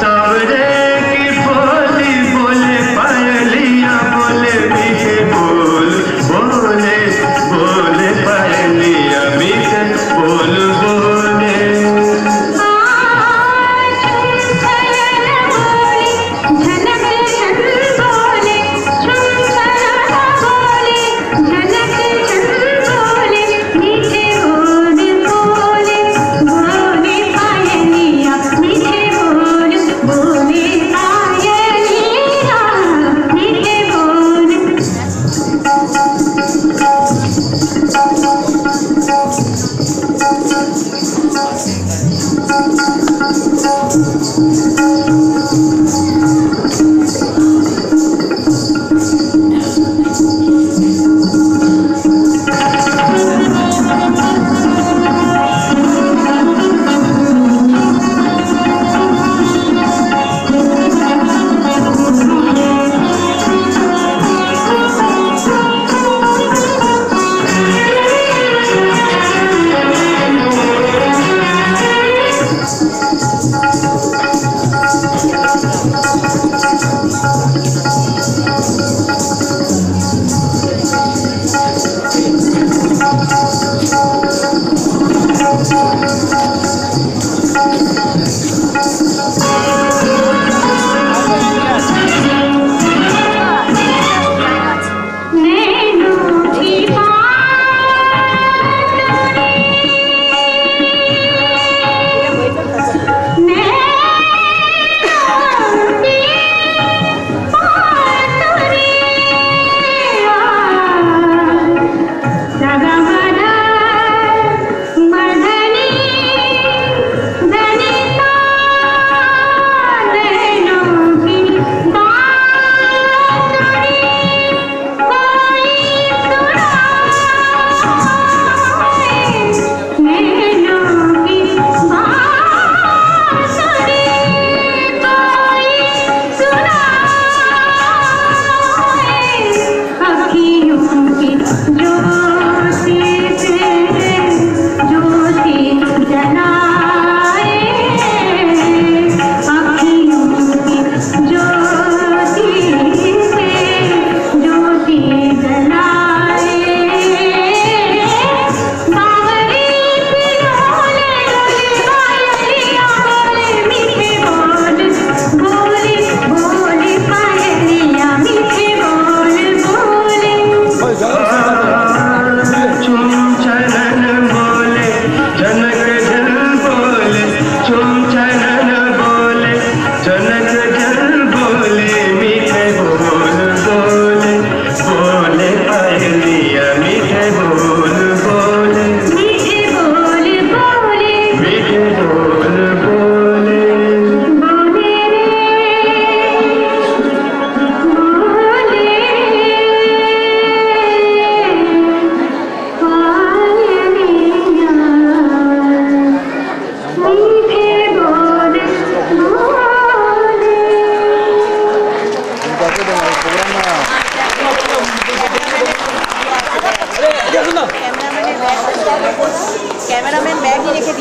सावरे की बोली बोले पायलिया बोले मीठे बोल बोले बोले पायलिया मीठे बोल बोले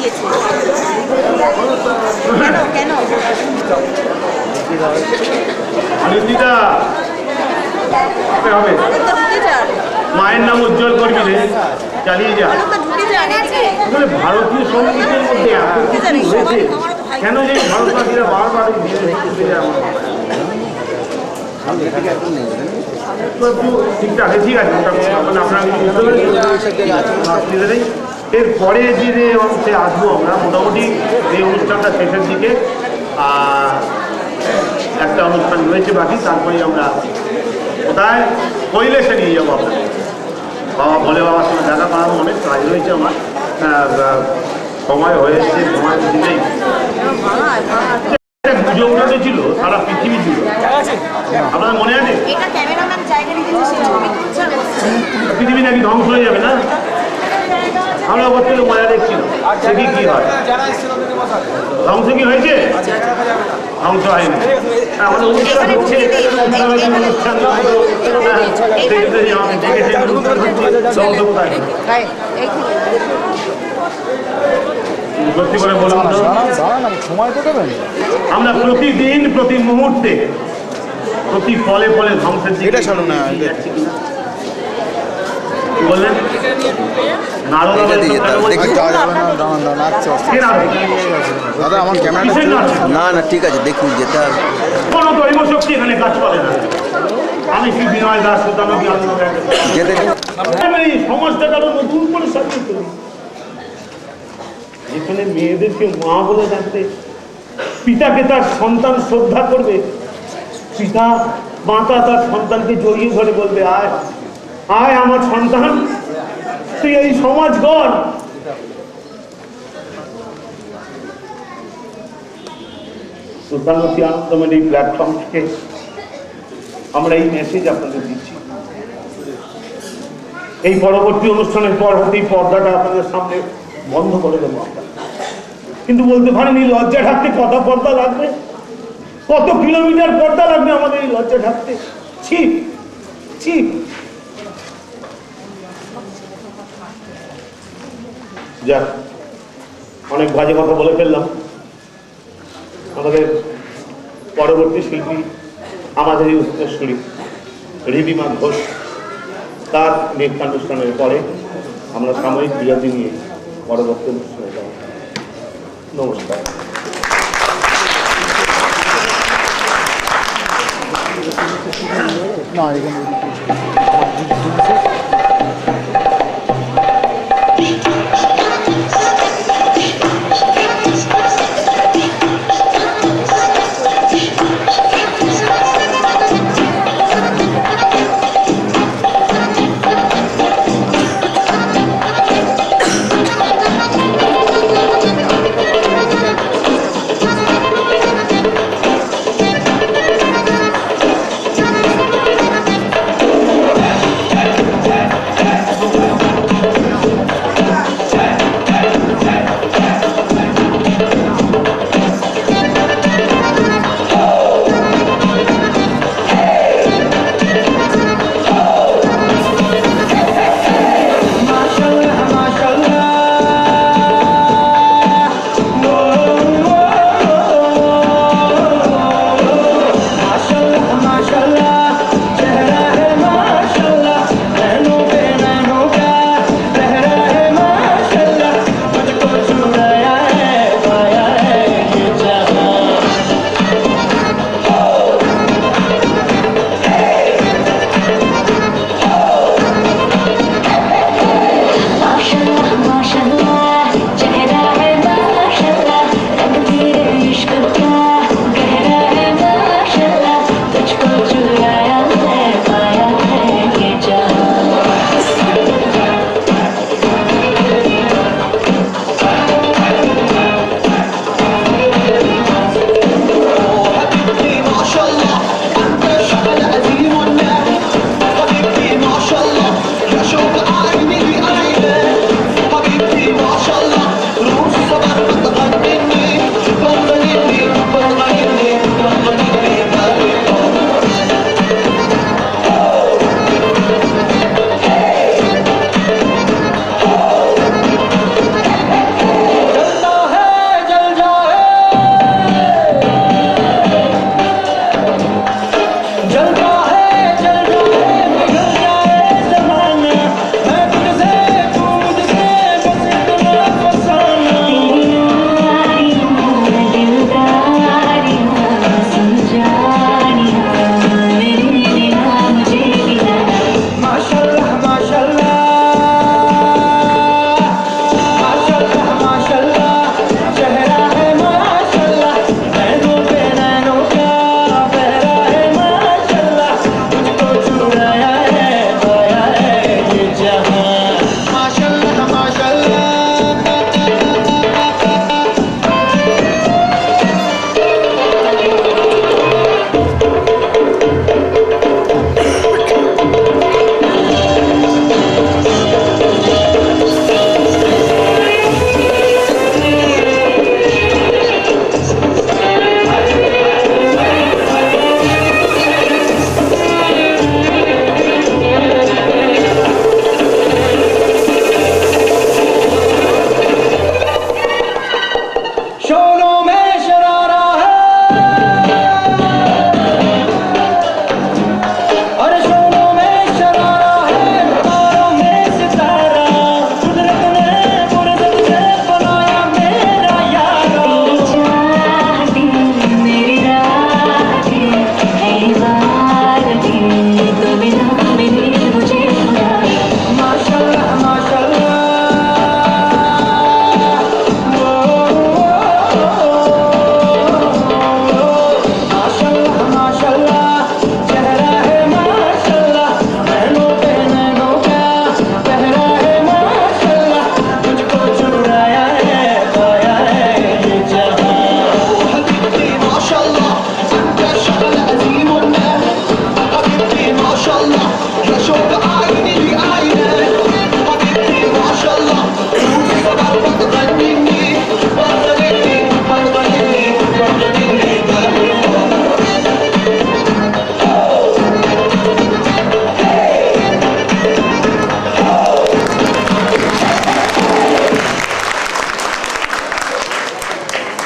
দিয়েছে কেন অনিন্দিতা হবে মায়ের নাম উজ্জ্বল করবি রে, চালিয়ে যা। আসলে ভারতীয় সঙ্গীতের মধ্যে এত কিছু হয়েছে, কেন যে ভারতবাসীরা বারবার ঠিকঠাক আছে, ঠিক আছে, মানে আপনারা এরপরে যে অংশে আসবো আমরা, মোটামুটি এই অনুষ্ঠানটা শেষের দিকে একটা অনুষ্ঠান রয়েছে বাকি, তারপরে আমরা কোথায় কৈলাসে নিয়ে যাবো আপনাদের। বাবা বলে বাবার সঙ্গে দেখা করানো অনেক কাজ রয়েছে আমার, সময় হয়ে এসছে, সময় দিলেই গুজব ছিল সারা পৃথিবী ছিল, আপনার মনে আছে পৃথিবী নাকি ধ্বংস হয়ে যাবে না, আমরা বলতে মজা দেখছিলাম, দেখি কি হয়। ধ্বংস কি হয়েছে? ধ্বংস হয়নি। আমাদের অনুষ্ঠান হচ্ছে সত্যি করে বলুন তো, আমরা প্রতিদিন প্রতি মুহূর্তে প্রতি ফলে ফলে ধ্বংসের দিকে বললেন দাদা আমার ক্যামেরা না না ঠিক আছে দেখুন যেতে হবে, কোনো দৈব শক্তি এখানে কাজ করে না। আমি কি বিনয় দাস সমাজটা কারো নতুন করে সাজিয়ে তুলি, যেখানে মেয়েদেরকে মা বলে ডাকতে, পিতাকে তার সন্তান শ্রদ্ধা করবে, পিতা মাতা তার সন্তানকে জড়িয়ে ধরে বলবে আয় আয় আমার সন্তান, তুই এই সমাজ গড়। সুলতানবতী আনন্দমের এই প্ল্যাটফর্ম থেকে আমরা এই মেসেজ আপনাদের দিচ্ছি। এই পরবর্তী অনুষ্ঠানের পর হতেই পর্দাটা আপনাদের সামনে বন্ধ করে দেবো আমরা, কিন্তু বলতে পারিনি লজ্জা ঢাকতে কত পর্দা লাগবে, কত কিলোমিটার পর্দা লাগবে আমাদের এই লজ্জা ঢাকতে। ছি ছি, যাক অনেক বাজে কথা বলে ফেললাম। আমাদের পরবর্তী শিল্পী আমাদের এই উত্তরসূরি রিদিমা ঘোষ, তার নৃত্যানুষ্ঠানের পরে আমরা সাময়িক বিরতি নিয়ে পরবর্তী অনুষ্ঠানে যাব। নমস্কার। না এখানে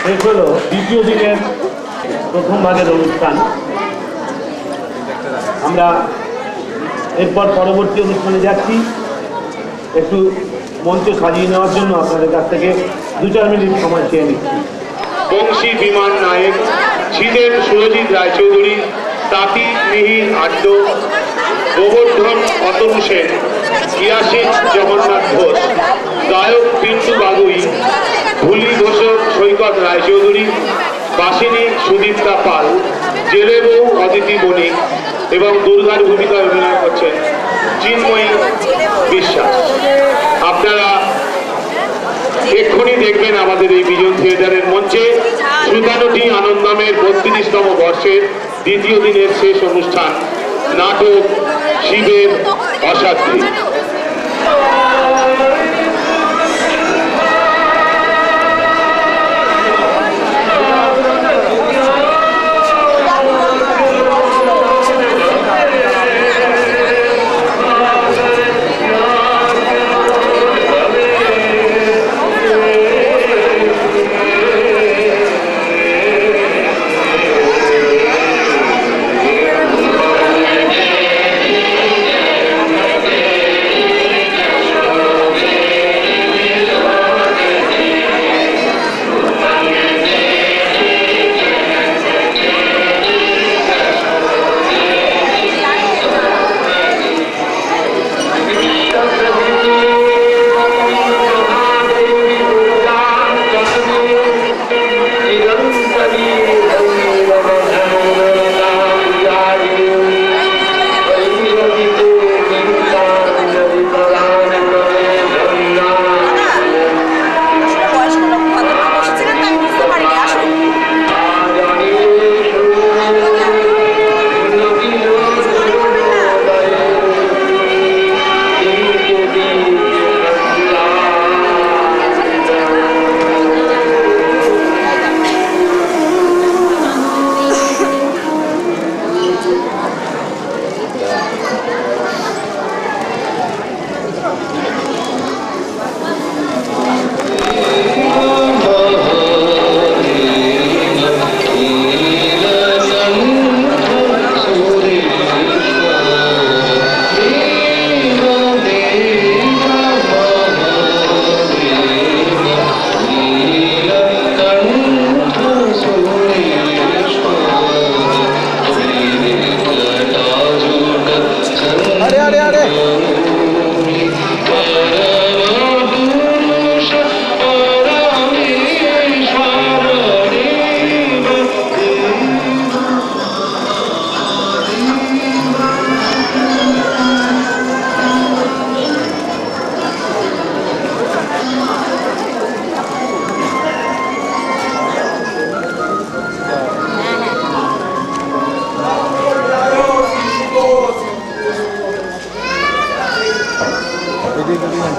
শেষ হলো দ্বিতীয় দিনের প্রথম ভাগের অনুষ্ঠান। আমরা এরপর পরবর্তী অনুষ্ঠানে যাচ্ছি। একটু মঞ্চ সাজিয়ে নেওয়ার জন্য আপনাদের কাছ থেকে 2-4 মিনিট সময় চেয়ে নিচ্ছি। বংশী বিমান নায়ক, ছিলেন সুরজিৎ রায়চৌধুরী, তাঁতি মিহির আড্ড, গোবর্ধন অতনু সেন, ইয়াসিন জগন্নাথ ঘোষ, গায়ক পিন্টু বাগুই, ভুলি ঘোষক সৈকত রায়চৌধুরী, বাসিনী সুদীপ্তা পাল, জেলে বউ অদিতি বণিক এবং দুর্গার ভূমিকায় অভিনয় করছেন চিন্ময়ী বিশ্বাস। আপনারা এক্ষুনি দেখবেন আমাদের এই বিজন থিয়েটারের মঞ্চে 57টি আনন্দমের 32তম বর্ষের দ্বিতীয় দিনের শেষ অনুষ্ঠান, নাটক শিবের অসাধ্য।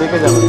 দেখে যাবো।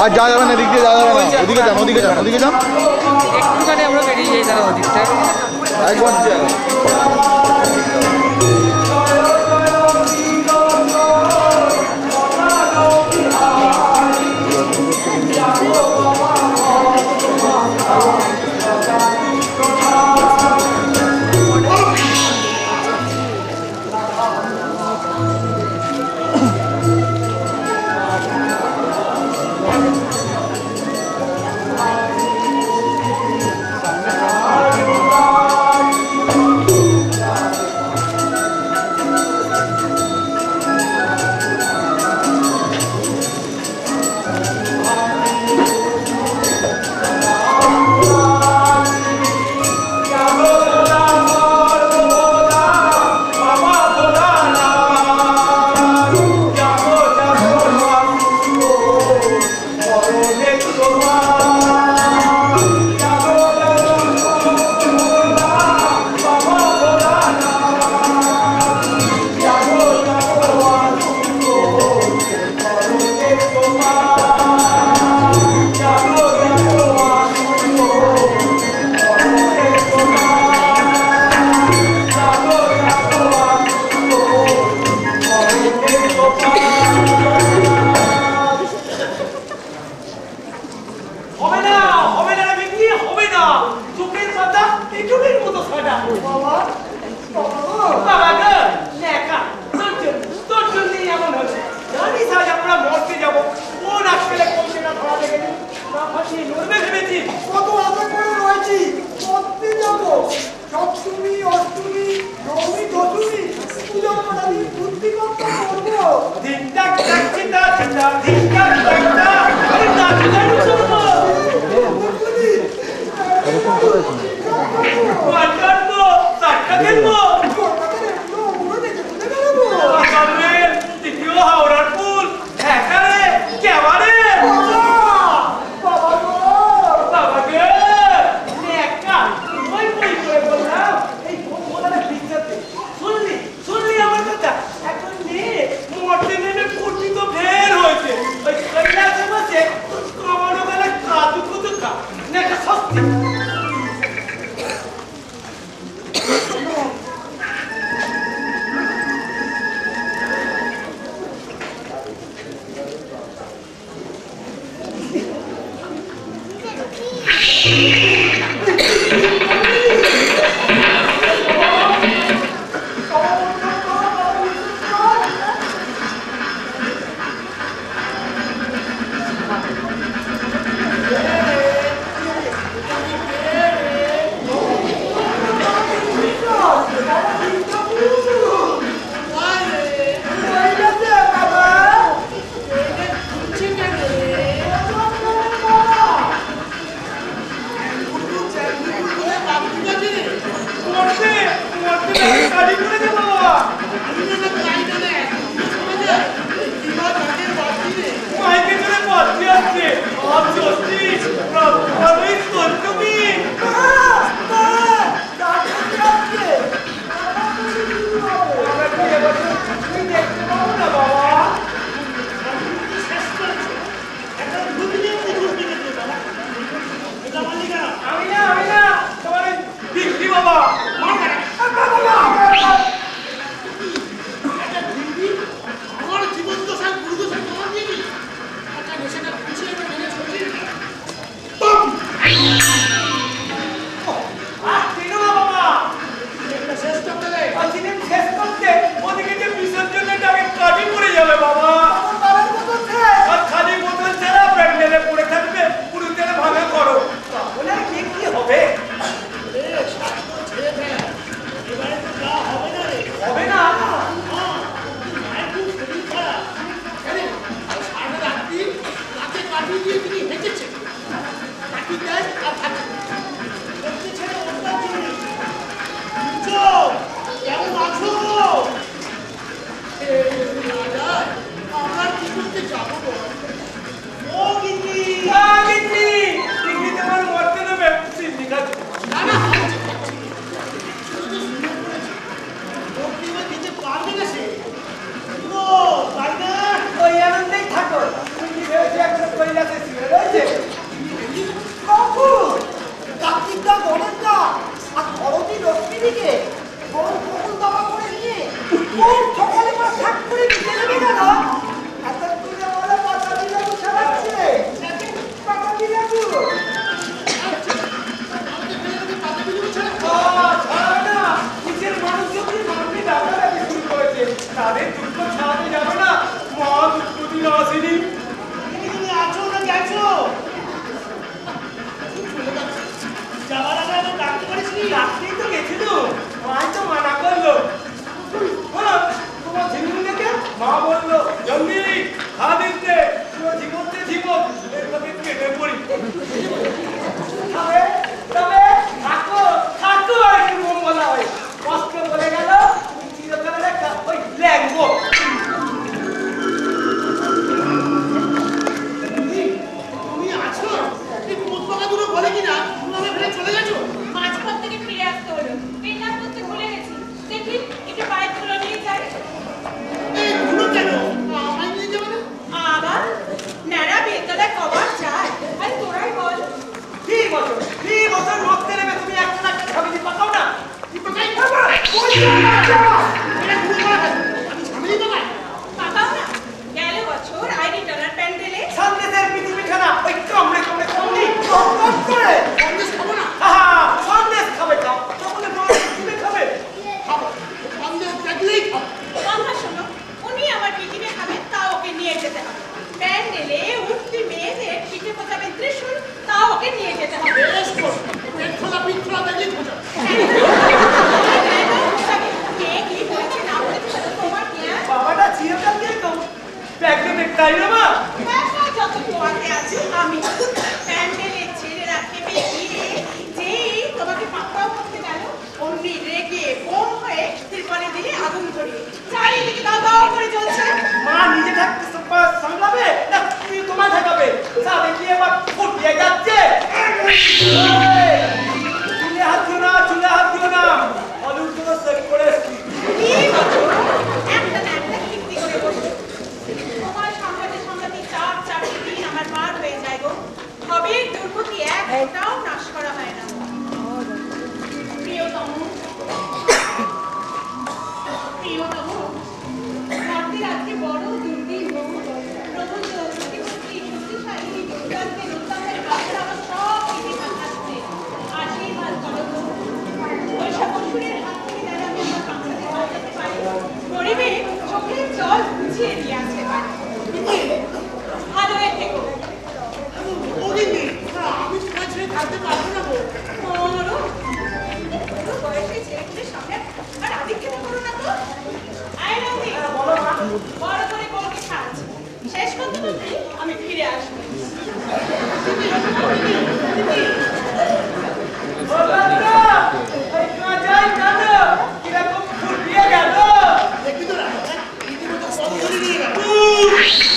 আর যাওয়া যাবে না, এদিক দিয়ে যাওয়া যাবে না, ওদিকে যান, ওদিকে যান, ওদিকে যান, একটুখানি আমরা বেরিয়ে যাই দাদা ওদিকটা। একবার যান। দেখবে তাই না মা? যত পোয়াতে আছে আমি প্যান্ডেলের ছেলেরা খেপে গিয়ে যেই তোমাকে পাকড়াও করতে গেল অমনি রেগে বোম হয়ে ত্রিপলে দিলে আগুন ধরিয়ে চারিদিকে দাও দাও করে জ্বলছে। মা নিজে থাকতে সামলাবে না তুমি তোমায় থাকাবে? সাবে কি এবার ফুটিয়ে যাচ্ছে। চুলে হাত দিও না, চুলে হাত দিও না। অলুর তো সেট করে এসছি। কি বলো? একটা না একটা কীর্তি করে বসে তোমার সামলাতে সামলাতে চারটি দিন আমার পার হয়ে যায় গো। কবির দুর্গতি একটাও নাশ করা হয় না। প্রিয়তম প্রিয়তম রাত্রি রাত্রি বড় দুর্দিন প্রভু শক্তিশালী দুর্গাকে দুর্গাকে কাছে আমার সব কিছু থাকছে আশীর্বাদ করো বৈশাখ অসুরের হাত থেকে যেন আমি আমার সংসারে বাঁচাতে পারি গরিবে চোখের জল বুঝিয়ে দিয়ে আসতে পারি। ভালো হয়ে থেকো। আমি তোমার ছেড়ে থাকতে পারবো না গো। বয়সে ছেলেগুলোর সামনে আর আদিক্ষেপ করো না তো। আয় রাধি, বড় করে বউকে সাজ। শেষ করতে করতে আমি ফিরে আসবো। কিরকম ফুটিয়ে গেল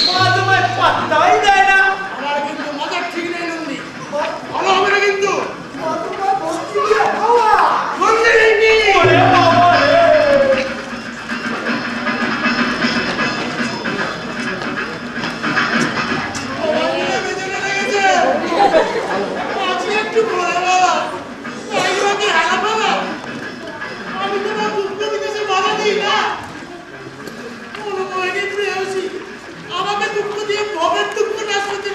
মা তোমায় পাত্তাই দেয় না। কিন্তু মজা ঠিক নেই নন্দী, ভালো হবে না কিন্তু। আমাকে দুঃখ দিয়ে ভবের দুঃখ নাশ করতে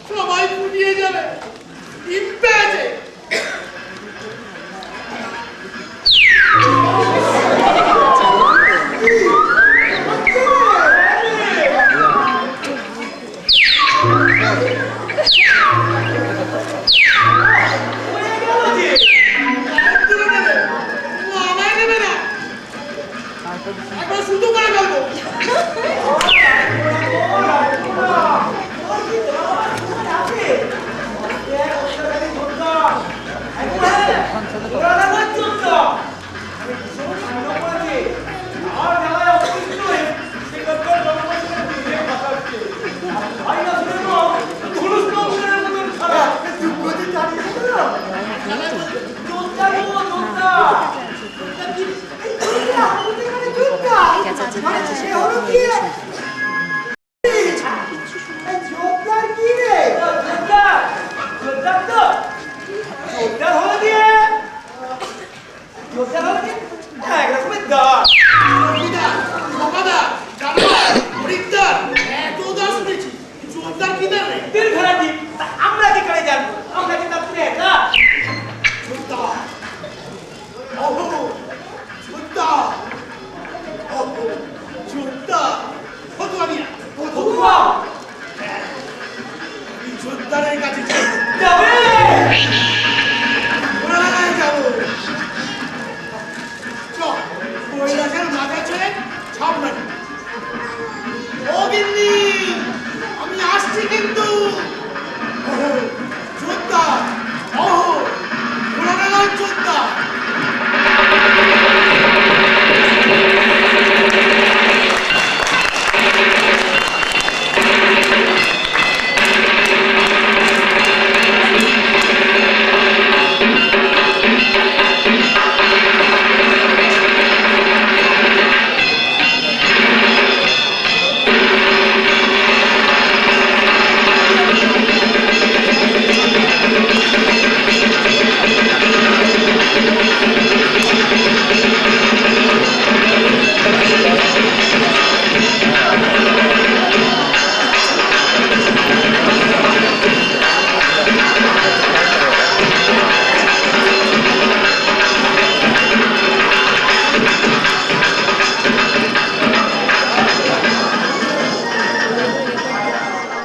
সবাই ফুটিয়ে যাবে। ইম্পে আছে আমায় নেবে না, একবার শুধু করে ফেলবো।